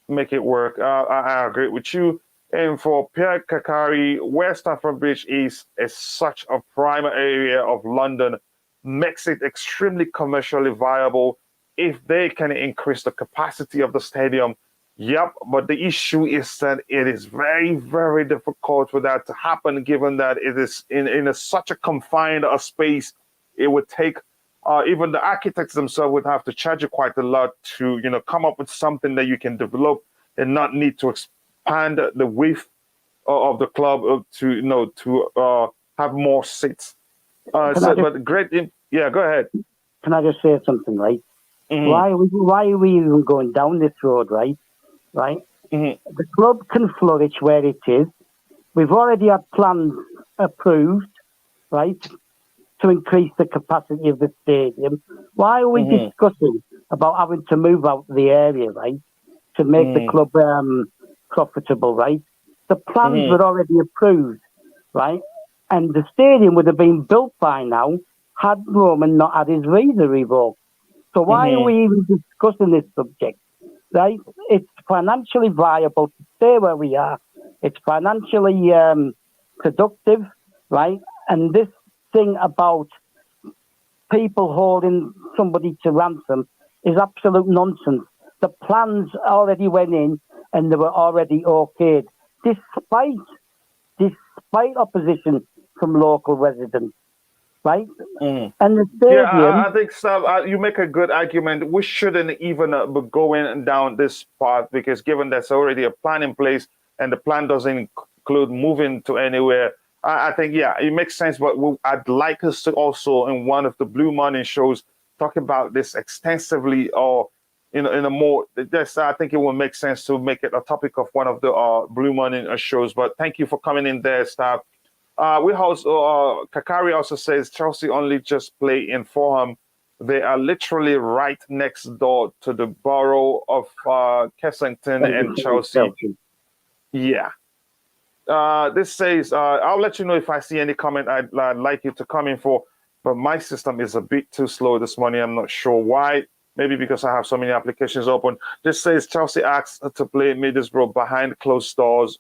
make it work. I agree with you. And for Pierre Kakari, where Stamford Bridge is such a prime area of London, makes it extremely commercially viable if they can increase the capacity of the stadium. Yep, but the issue is that it is very, very difficult for that to happen, given that it is in such a confined space. It would take, even the architects themselves would have to charge you quite a lot to, come up with something that you can develop and not need to expand the width of the club to have more seats. But great. Yeah, go ahead. Can I just say something, right? Mm-hmm. Why are we even going down this road, right? Right? Mm-hmm. The club can flourish where it is. We've already had plans approved, right, to increase the capacity of the stadium. Why are we discussing about having to move out of the area, right, to make the club profitable, right? The plans were already approved, right? And the stadium would have been built by now had Roman not had his visa revoked. So why are we even discussing this subject, right? It's financially viable to stay where we are. It's financially productive, right? And this thing about people holding somebody to ransom is absolute nonsense. The plans already went in and they were already okayed, despite opposition from local residents, right? And the stadium... Yeah, I think, Stav, you make a good argument. We shouldn't even be going down this path because given there's already a plan in place and the plan doesn't include moving to anywhere, I think, yeah, it makes sense. But I'd like us to also, in one of the Blue Morning shows, talk about this extensively or in a more, I think it will make sense to make it a topic of one of the Blue Morning shows. But thank you for coming in there, Stav. We also, Kakari also says Chelsea only just play in Fulham. They are literally right next door to the borough of Kensington and Chelsea. Yeah. This says, I'll let you know if I see any comment I'd like you to come in for, but my system is a bit too slow this morning. I'm not sure why. Maybe because I have so many applications open. This says Chelsea asked to play Middlesbrough behind closed doors.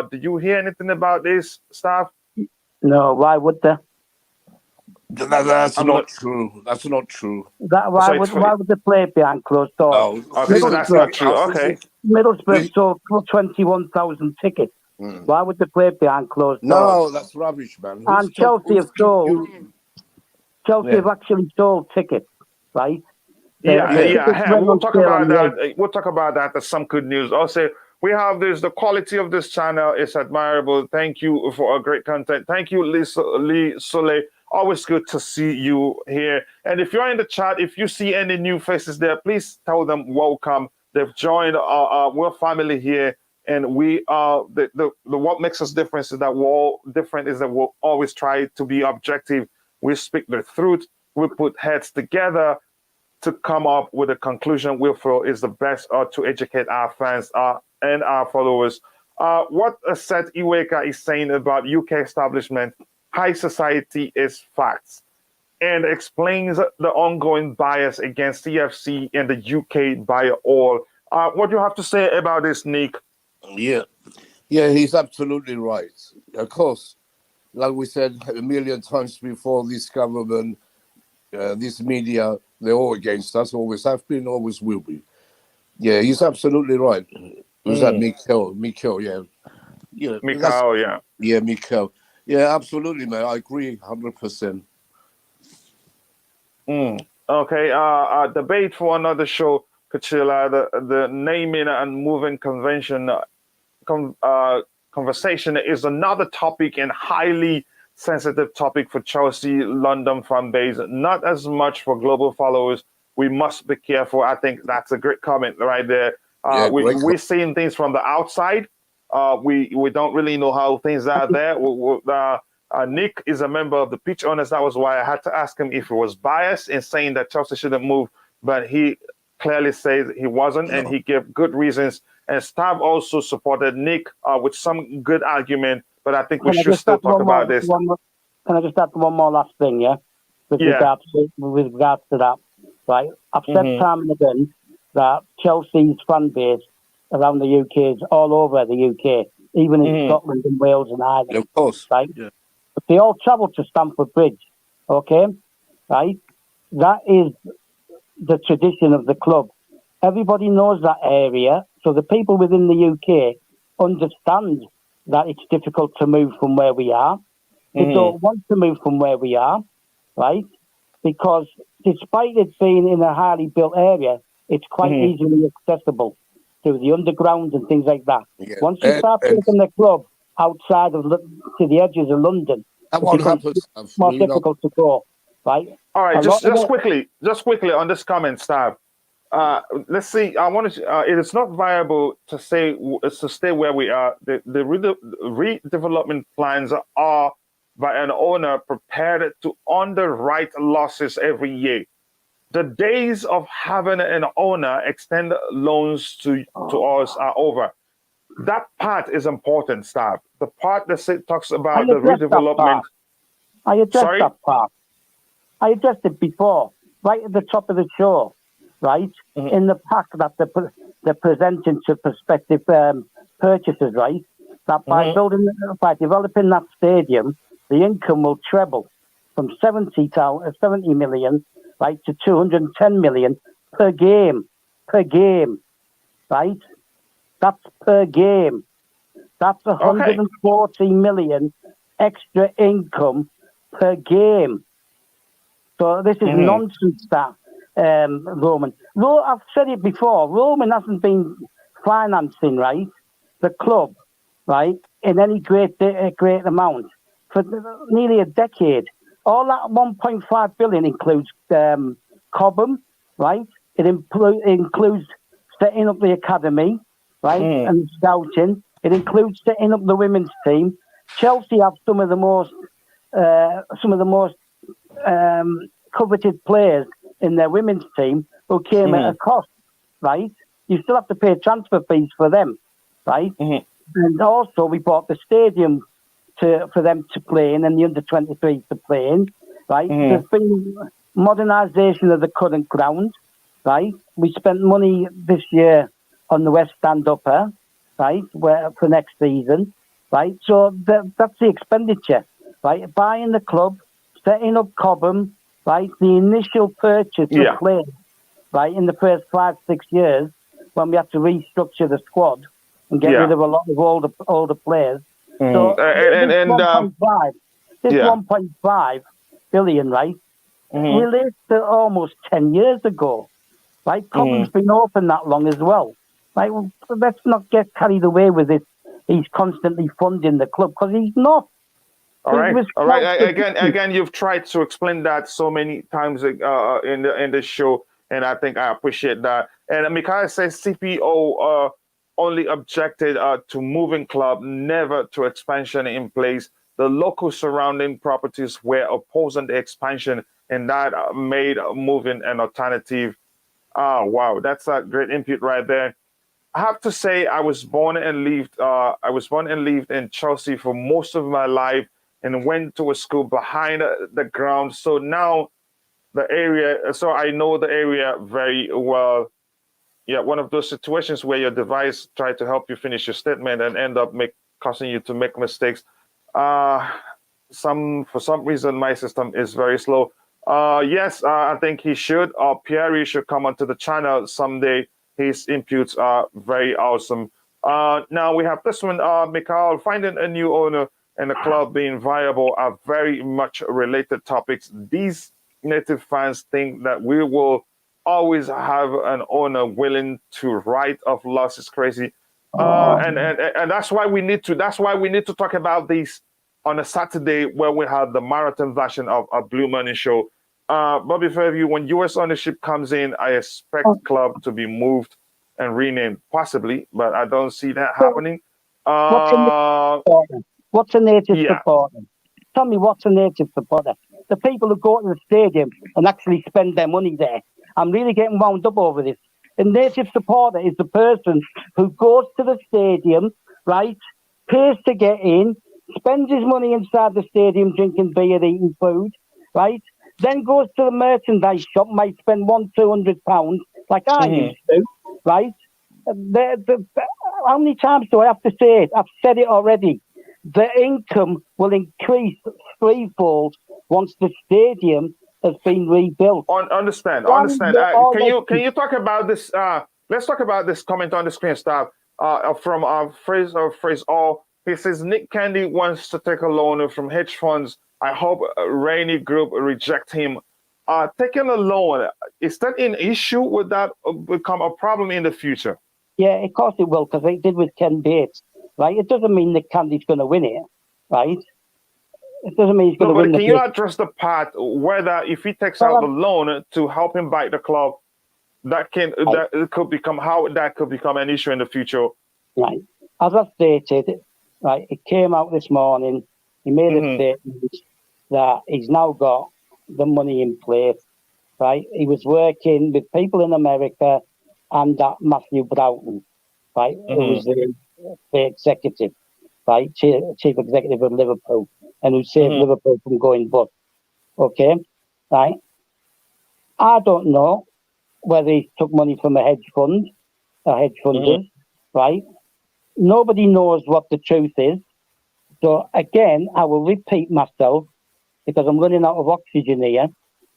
Did you hear anything about this, Stav? No, why would they? That's not true. That's not true. Why would they play behind closed doors? Oh, okay, so that's not true. Okay. Middlesbrough sold 21,000 tickets. Why would they play behind closed doors? No, that's rubbish, man. And Chelsea have sold. Chelsea have actually sold tickets, right? We'll talk about that. We'll talk about that as some good news. Also, we have this. The quality of this channel is admirable. Thank you for a great content. Thank you, Lee Soleil. Always good to see you here. And if you're in the chat, if you see any new faces there, please tell them welcome. They've joined we're family here, and we are the what makes us different is that we're all different is that we'll always try to be objective. We speak the truth. We put heads together to come up with a conclusion we feel is the best to educate our fans and our followers. What Seth Iweka is saying about UK establishment, high society is facts, and explains the ongoing bias against CFC in the UK by all. What do you have to say about this, Nick? Yeah, he's absolutely right. Of course, like we said a million times before, this government, this media, they're all against us, always have been, always will be. Yeah, he's absolutely right. Was that Mikel, yeah. Mikel, yeah. Yeah, Mikel. Yeah, absolutely, man. I agree 100%. Okay, debate for another show, Coachila. The naming and moving convention conversation is another topic and highly sensitive topic for Chelsea London fan base, not as much for global followers. We must be careful. I think that's a great comment right there. We're seeing things from the outside. We don't really know how things are there. Nick is a member of the Pitch Owners. That was why I had to ask him if he was biased in saying that Chelsea shouldn't move, but he clearly says he wasn't, and he gave good reasons. And Stav also supported Nick with some good argument, but I think we should still talk about this. Can I just add one more last thing, with regards to that, right? I've said time and again that Chelsea's fan base around the UK is all over the UK, even in Scotland and Wales and Ireland. Of course. Right? Yeah. But they all travel to Stamford Bridge, okay? Right? That is the tradition of the club. Everybody knows that area, so the people within the UK understand that it's difficult to move from where we are. They don't want to move from where we are, right? Because despite it being in a highly built area, it's quite easily accessible. through the underground and things like that. Yeah. Once you start taking the club outside of to the edges of London, that won't happen. More difficult to go, right? All right, just quickly on this comment, Stav. Let's see. I want to. It is not viable to stay where we are. The redevelopment plans are by an owner prepared to underwrite losses every year. The days of having an owner extend loans to us are over. That part is important, Stav. The part that talks about the redevelopment. I addressed that part. I addressed it before, right at the top of the show, right? Mm-hmm. In the pack that they're presenting to prospective purchasers, right? That by developing that stadium, the income will treble from 70 million, right, to 210 million per game, right? That's per game. That's 140 million extra income per game. So this is nonsense, that, Roman. I've said it before, Roman hasn't been financing, right, the club, right, in any great amount for nearly a decade. All that 1.5 billion includes Cobham, right? It includes setting up the academy, right, and scouting. It includes setting up the women's team. Chelsea have some of the most coveted players in their women's team who came at a cost, right? You still have to pay transfer fees for them, right? And also we bought the stadium for them to play in and the under-23 to play in, right? There's been modernisation of the current ground, right? We spent money this year on the West Stand Upper, right, for next season, right? So that's the expenditure, right? Buying the club, setting up Cobham, right? The initial purchase of players, right, in the first 5-6 years when we had to restructure the squad and get rid of a lot of older players. So this 1.5 billion, right, relates to almost 10 years ago, right? Cobham's been open that long as well. Right? Well, let's not get carried away with it. He's constantly funding the club because he's not. All right. Again, you've tried to explain that so many times in the show, and I think I appreciate that. And Mikhail says CPO only objected to moving club, never to expansion in place. The local surrounding properties were opposing the expansion, and that made moving an alternative. Wow, that's a great input right there. I have to say, I was born and lived in Chelsea for most of my life, and went to a school behind the ground. So now so I know the area very well. Yeah, one of those situations where your device tried to help you finish your statement and end up causing you to make mistakes. For some reason, my system is very slow. Yes, I think he should. Pierre should come onto the channel someday. His inputs are very awesome. Now we have this one, Mikhail, finding a new owner and the club being viable are very much related topics. These native fans think that we will always have an owner willing to write off losses. Crazy, and that's why we need to talk about these on a Saturday where we have the marathon version of a Blue Money show. Bobby Fairview, when US ownership comes in, I expect club to be moved and renamed, possibly, but I don't see that happening. What's a native supporter? Tell me what's a native supporter. The people who go to the stadium and actually spend their money there. I'm really getting wound up over this. A native supporter is the person who goes to the stadium, right, pays to get in, spends his money inside the stadium drinking beer, eating food, right, then goes to the merchandise shop, might spend £100-200, like I used to, right? How many times do I have to say it? I've said it already. The income will increase threefold once the stadium has been rebuilt. Understand. Can you talk about this? Let's talk about this comment on the screen, Stav. From Phrase All. He says Nick Candy wants to take a loan from hedge funds. I hope Rainy Group reject him. Taking a loan, is that an issue? Would that become a problem in the future? Yeah, of course it will, because they did with Ken Bates, right? It doesn't mean Nick Candy's going to win it, right? It doesn't mean he's going to win the Can you bid. address the part whether if he takes Well, out the loan to help him buy the club, that could become an issue in the future? Right. As I stated, right, it came out this morning. He made a statement that he's now got the money in place, right? He was working with people in America and that Matthew Broughton, right, who was the executive, right, chief executive of Liverpool, and who saved Liverpool from going bust. Okay, right? I don't know whether he took money from a hedge fund, right? Nobody knows what the truth is. So again, I will repeat myself because I'm running out of oxygen here,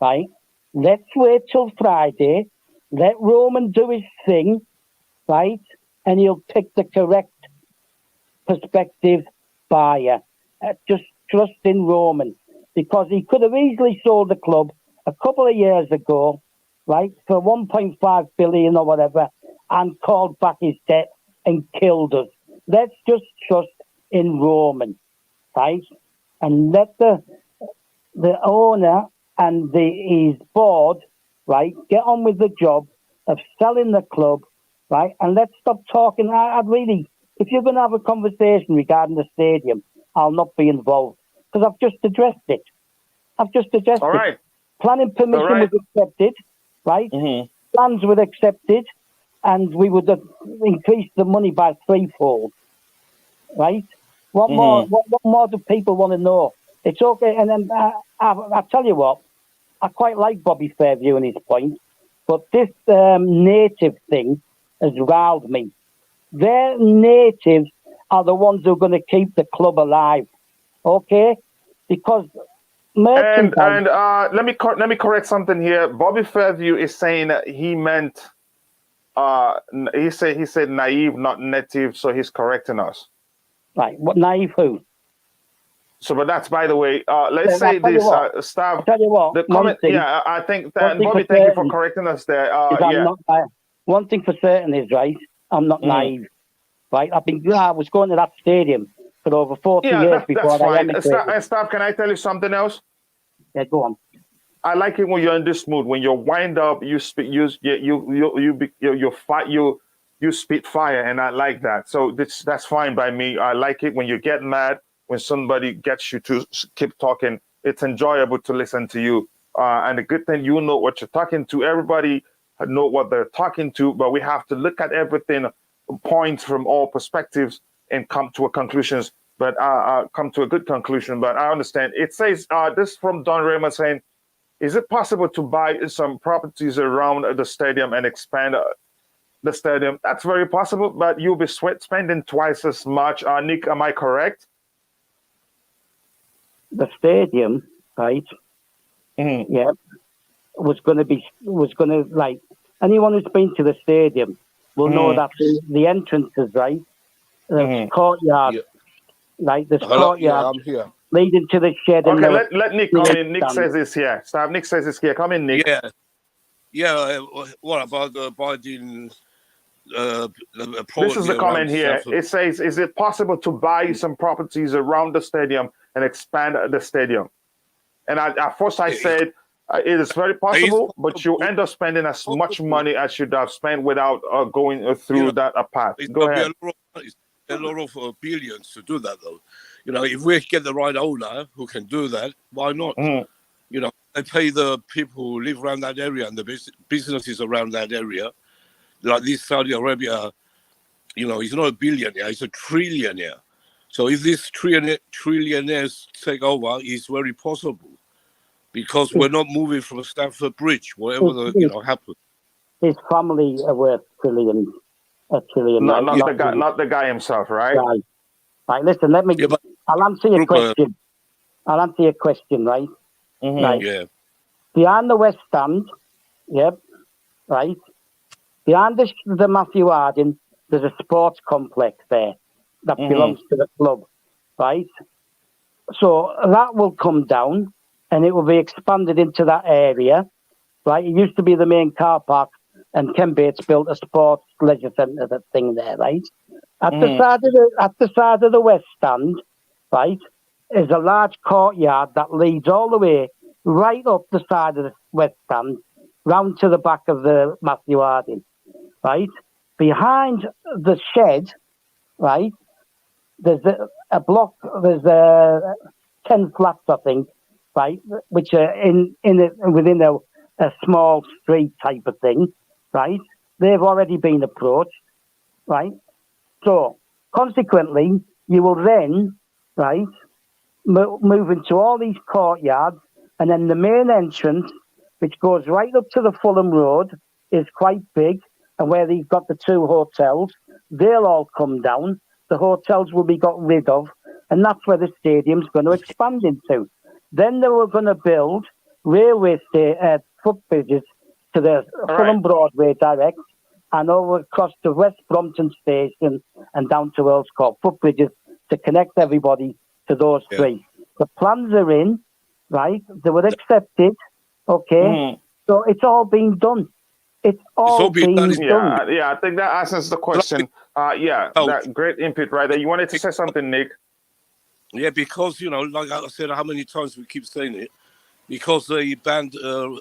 right? Let's wait till Friday. Let Roman do his thing, right? And he'll pick the correct prospective buyer. Just trust in Roman, because he could have easily sold the club a couple of years ago, right, for 1.5 billion or whatever, and called back his debt and killed us. Let's just trust in Roman, right? And let the owner and his board, right, get on with the job of selling the club, right? And let's stop talking. I'd really, if you're going to have a conversation regarding the stadium, I'll not be involved, because I've just addressed it. All right. Planning permission was accepted, right? Plans were accepted, and we would have increased the money by threefold, right? What more do people want to know? It's okay. And then I tell you what, I quite like Bobby Fairview and his point, but this native thing has riled me. Their natives are the ones who are going to keep the club alive, okay? Because merchandise... And let me correct something here. Bobby Fairview is saying that he meant he said naive, not native, so he's correcting us. Right, what naive who? So, but that's, by the way, let's say this, staff. I'll tell you what, the comment, yeah, I think that, Bobby, thank you for correcting us there. Yeah. One thing for certain is, right, I'm not naive, right? I was going to that stadium for over 40 years before I emigrated. Staff, can I tell you something else? Yeah, go on. I like it when you're in this mood. When you're wind up, you spit fire, and I like that. So that's fine by me. I like it when you get mad. When somebody gets you to keep talking, it's enjoyable to listen to you. And the good thing, you know what you're talking to. Everybody know what they're talking to, but we have to look at everything, points from all perspectives, and come to a conclusions. But come to a good conclusion. But I understand. It says this from Don Raymond saying, is it possible to buy some properties around the stadium and expand the stadium? That's very possible, but you'll be spending twice as much. Nick, am I correct? The stadium, right? Yeah, was going to like, anyone who's been to the stadium will know that the entrances, right? The courtyard, right? There's courtyard leading to the shed. Okay, let Nick come in. Nick says it's here. Staff, Nick says it's here. Come in, Nick. Yeah. What about Biden? This is the comment here. Stamford. It says, is it possible to buy some properties around the stadium and expand the stadium? And at first I said, it is very possible, but you end up spending as much money as you have spent without going through that path. Go ahead. A lot of billions to do that, though. If we get the right owner who can do that, why not? They pay the people who live around that area and the businesses around that area. Like this Saudi Arabia, he's not a billionaire, he's a trillionaire. So if these trillionaires take over, it's very possible, because we're not moving from Stamford Bridge, whatever happens. His family are worth trillions. A trillion. Not the guy himself, right? Right. Listen, let me. I'll answer your question. I'll answer your question, right? Right. Yeah. Behind the West Stand, right. Behind the Matthew Harding, there's a sports complex there that belongs to the club, right? So that will come down and it will be expanded into that area, right? It used to be the main car park and Ken Bates built a sports leisure centre, that thing there, right? At the side of the West Stand, right, is a large courtyard that leads all the way right up the side of the West Stand, round to the back of the Matthew Harding, right? Behind the shed, right, there's a block, there's 10 flats, I think, right, which are within a small street type of thing, right? They've already been approached, right? So, consequently, you will then, right, move into all these courtyards, and then the main entrance, which goes right up to the Fulham Road, is quite big, and where they've got the 2 hotels, they'll all come down. The hotels will be got rid of, and that's where the stadium's going to expand into. Then they were going to build railway footbridges to the Fulham Broadway direct, and over across to West Brompton Station and down to Earls Court, footbridges to connect everybody to those 3. The plans are in, right? They were accepted, okay? So it's all been done. It's all been done. Yeah, I think that answers the question. That great input right there. You wanted to say something, Nick? Yeah, because, like I said, how many times we keep saying it, because they banned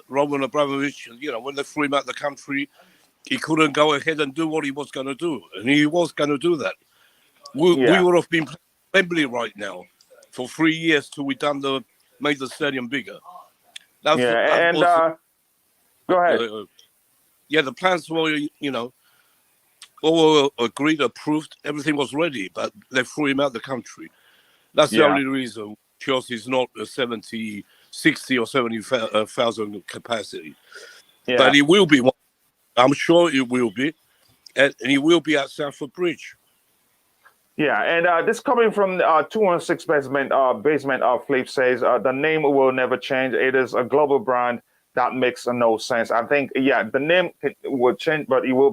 Roman Abramovich, when they threw him out the country, he couldn't go ahead and do what he was going to do. And he was going to do that. We would have been playing Wembley right now for 3 years till we made the stadium bigger. Go ahead. The plans were, all agreed, approved, everything was ready, but they threw him out the country. That's the only reason Chelsea's not a 60 or 70,000 capacity. Yeah. But it will be one. I'm sure it will be. And it will be at Stamford Bridge. Yeah, and this coming from 216 basement Flip says the name will never change. It is a global brand that makes no sense. I think the name will change, but it will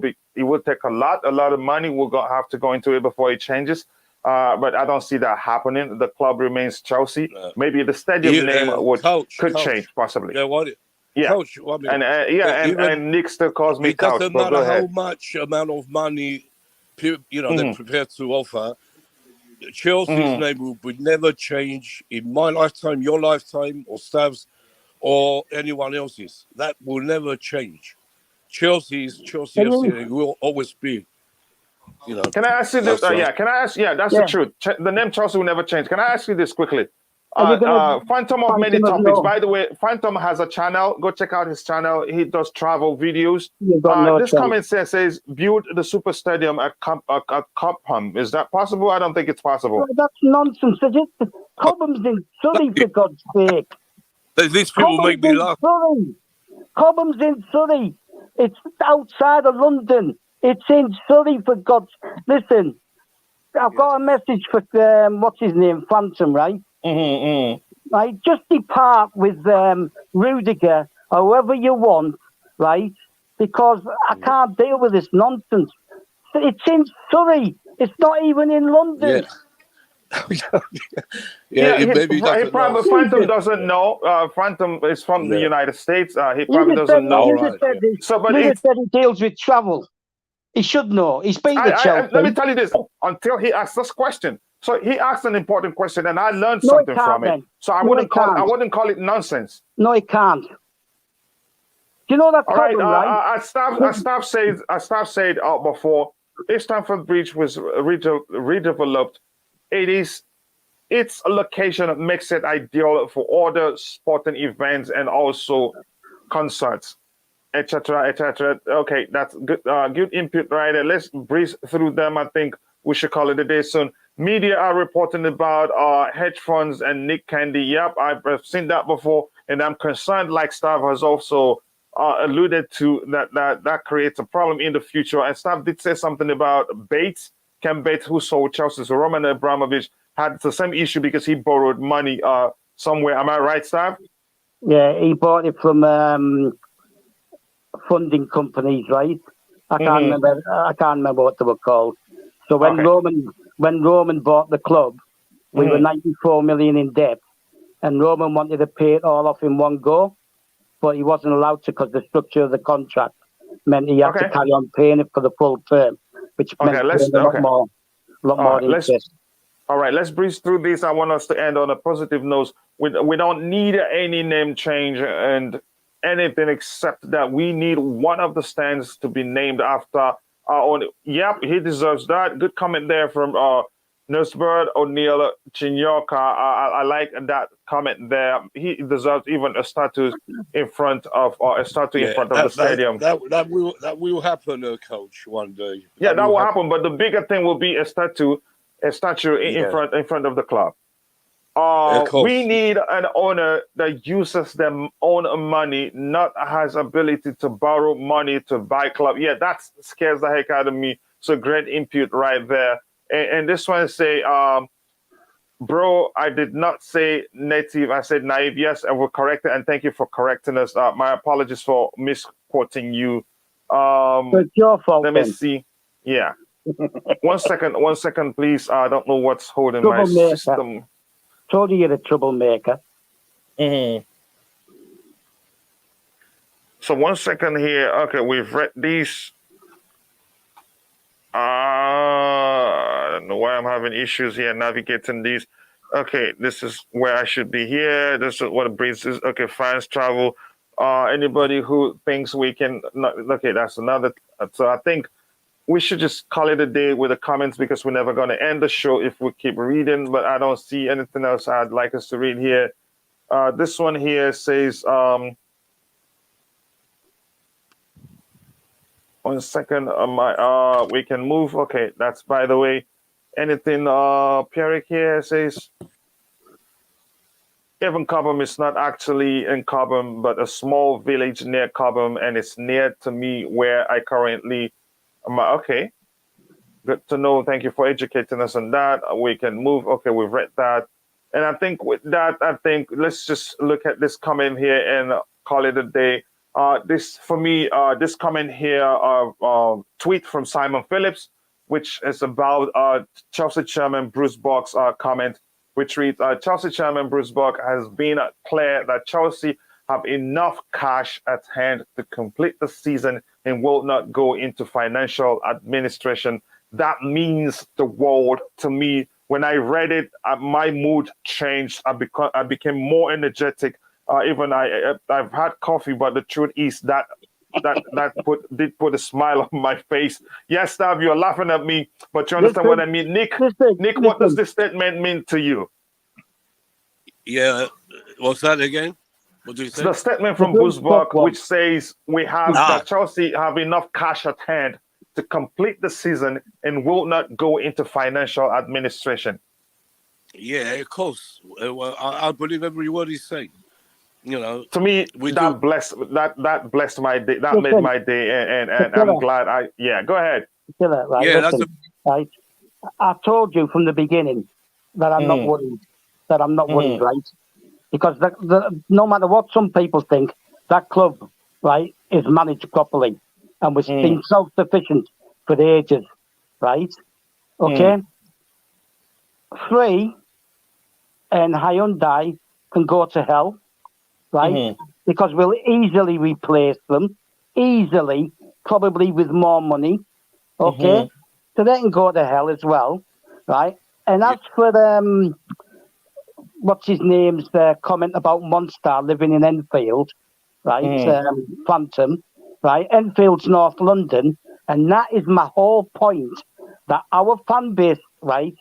take a lot of money. We'll have to go into it before it changes. But I don't see that happening. The club remains Chelsea. Maybe the stadium name could change possibly. Yeah, what? Yeah, Coach, and Nick still calls me Couch. It doesn't matter how much amount of money they're prepared to offer. Chelsea's name will never change in my lifetime, your lifetime, or Stav's, or anyone else's. That will never change. Chelsea is Chelsea. It will always be. Can I ask you this? Can I ask? Yeah, that's the truth. The name Chelsea will never change. Can I ask you this quickly? Phantom of many topics. By the way, Phantom has a channel. Go check out his channel. He does travel videos. This comment says, build the super stadium at Cobham. Is that possible? I don't think it's possible. Well, that's nonsense. Cobham's in Surrey, for God's sake. These people make me laugh. Cobham's in Surrey. It's outside of London. It's in Surrey, for God's... Listen, I've got a message for, what's his name, Phantom, right? Right, just depart with Rudiger or whoever you want, right? Because I can't deal with this nonsense. It's in Surrey. It's not even in London. Phantom doesn't know. Phantom is from the United States. He probably doesn't know. He said he deals with travel. He should know. He's been to Chelsea. Let me tell you this. Until he asked this question. So he asked an important question, and I learned something from it. So I wouldn't call it nonsense. No, it can't. Do you know that problem, right? Staff said before, if Stamford Bridge was redeveloped, its location makes it ideal for other sporting events and also concerts, etc., etc. Okay, that's good. Good input, right? Let's breeze through them. I think we should call it a day soon. Media are reporting about hedge funds and Nick Candy. Yep, I've seen that before, and I'm concerned, like Stav has also alluded to, that creates a problem in the future. And Stav did say something about Bates, Ken Bates, who sold Chelsea. So Roman Abramovich had the same issue because he borrowed money somewhere. Am I right, Stav? Yeah, he bought it from funding companies, right? I can't remember what they were called. So when Roman bought the club, we were 94 million in debt, and Roman wanted to pay it all off in one go, but he wasn't allowed to because the structure of the contract. meant he had to carry on paying it for the full term, which meant a lot more interest. All right, let's breeze through this. I want us to end on a positive note. We don't need any name change and anything except that we need one of the stands to be named after our own. Yep, he deserves that. Good comment there from Nursebird O'Neill Chinyoka. I like that comment there. He deserves even a statue in front of the stadium. That will happen, Coach, one day. Yeah, that will happen. But the bigger thing will be a statue in front of the club. We need an owner that uses their own money, not has ability to borrow money to buy club. Yeah, that scares the heck out of me. So great input right there. And this one say, bro, I did not say native. I said naive. Yes, I will correct it. And thank you for correcting us. My apologies for misquoting you. It's your fault. Let me see. Yeah. One second, please. I don't know what's holding my system. Told you you're a troublemaker. So 1 second here. Okay, we've read these. I don't know why I'm having issues here navigating these. Okay, this is where I should be here. This is what breeds is. Okay, fans travel. Anybody who thinks we can. Okay, that's another. So I think we should just call it a day with the comments because we're never going to end the show if we keep reading. But I don't see anything else I'd like us to read here. This one here says. 1 second. We can move. Okay, that's by the way. Anything? Pierrick here says. Even Cobham is not actually in Cobham, but a small village near Cobham, and it's near to me where I currently. Okay, good to know. Thank you for educating us on that. We can move. Okay, we've read that. And I think with that, let's just look at this comment here and call it a day. This, for me, this comment here, tweet from Simon Phillips, which is about Chelsea chairman Bruce Bogg's comment, which reads, Chelsea chairman Bruce Bogg has been clear that Chelsea have enough cash at hand to complete the season and will not go into financial administration. That means the world to me. When I read it, my mood changed. I became more energetic. Even I've had coffee, but the truth is that did put a smile on my face. Yes, Stav, you're laughing at me, but you understand what I mean. Nick, what does this statement mean to you? Yeah, what's that again? What do you say? The statement from Bruce Bogg, which says that Chelsea have enough cash at hand to complete the season and will not go into financial administration. Yeah, of course. Well, I believe every word he's saying. You know, to me, that blessed my day. That made my day, and I'm glad. Go ahead. Right, yeah, right. I told you from the beginning that I'm not worried. That I'm not worried, right? Because no matter what some people think, that club, right, is managed properly and was being self-sufficient for the ages, right? Okay. 3 and Hyundai can go to hell, right? Because we'll easily replace them, probably with more money, okay? So they can go to hell as well, right? And as for what's his name's comment about Monster living in Enfield, right? Phantom, right? Enfield's North London, and that is my whole point. That our fan base, right,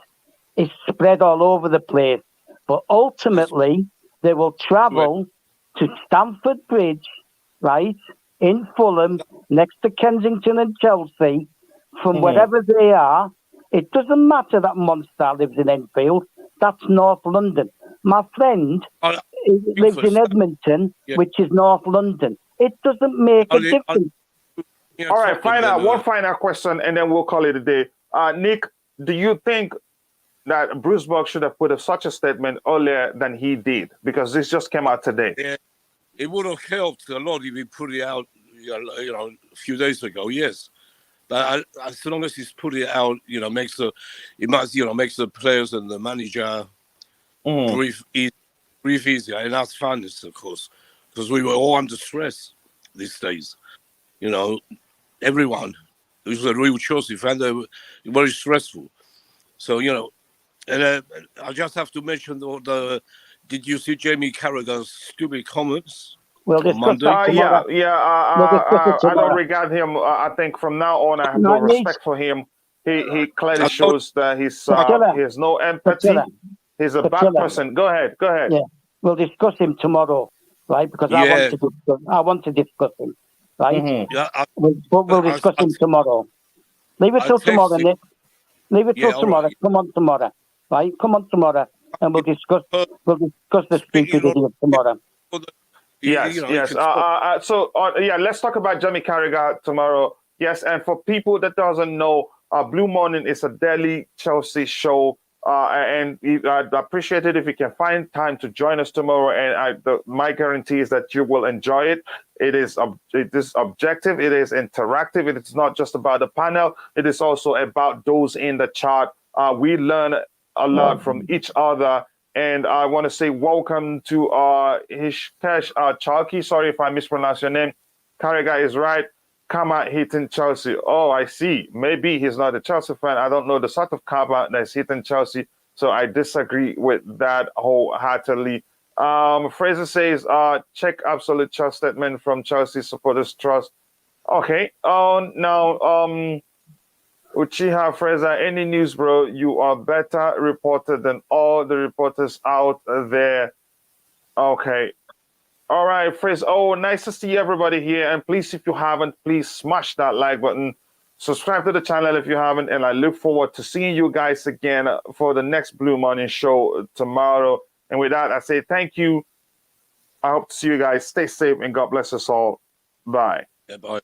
is spread all over the place, but ultimately they will travel to Stamford Bridge, right, in Fulham, next to Kensington and Chelsea, from wherever they are. It doesn't matter that Monster lives in Enfield. That's North London. My friend lives in Edmonton, which is North London. It doesn't make a difference. All right, one final question, and then we'll call it a day. Nick, do you think that Bruce Bogg should have put such a statement earlier than he did? Because this just came out today. Yeah, it would have helped a lot if he put it out, a few days ago. Yes, but as long as he's put it out, makes the players and the manager breathe easier, and that's fans, of course, because we were all under stress these days. You know, everyone who's a real Chelsea fan, they were very stressful. So, you know, and I just have to mention did you see Jamie Carragher's stupid comments We'll on discuss Monday? that tomorrow. We'll discuss it I don't tomorrow. regard him. I think from now on, I have No, no it needs- respect for him. He clearly I don't- shows that he Coachila. has no empathy. Coachila. He's a bad Coachila. person. Go ahead. Yeah, we'll discuss him tomorrow, right? Because I want to discuss him, right? Mm-hmm. Yeah, We'll discuss him tomorrow. Leave it till tomorrow, Nick. Leave it till tomorrow. Right. Come on tomorrow, right? Come on tomorrow, and we'll discuss the stupidity of tomorrow. Yes. So let's talk about Jamie Carragher tomorrow. Yes, and for people that doesn't know, Blue Morning is a daily Chelsea show, and I'd appreciate it if you can find time to join us tomorrow. And my guarantee is that you will enjoy it. It is objective. It is interactive. It is not just about the panel. It is also about those in the chat. We learn a lot from each other. And I want to say welcome to Hishkesh Chalky. Sorry if I mispronounced your name. Carragher is right. Kama hitting Chelsea. Oh, I see. Maybe he's not a Chelsea fan. I don't know the sort of Kama that's hitting Chelsea. So I disagree with that wholeheartedly. Fraser says, check absolute trust statement from Chelsea Supporters Trust. Okay. Now, Uchiha Fraser, any news, bro? You are better reported than all the reporters out there. Okay. All right, Fraser. Oh, nice to see everybody here. And please, if you haven't, please smash that like button. Subscribe to the channel if you haven't. And I look forward to seeing you guys again for the next Blue Morning show tomorrow. And with that, I say thank you. I hope to see you guys. Stay safe and God bless us all. Bye. Yeah, bye.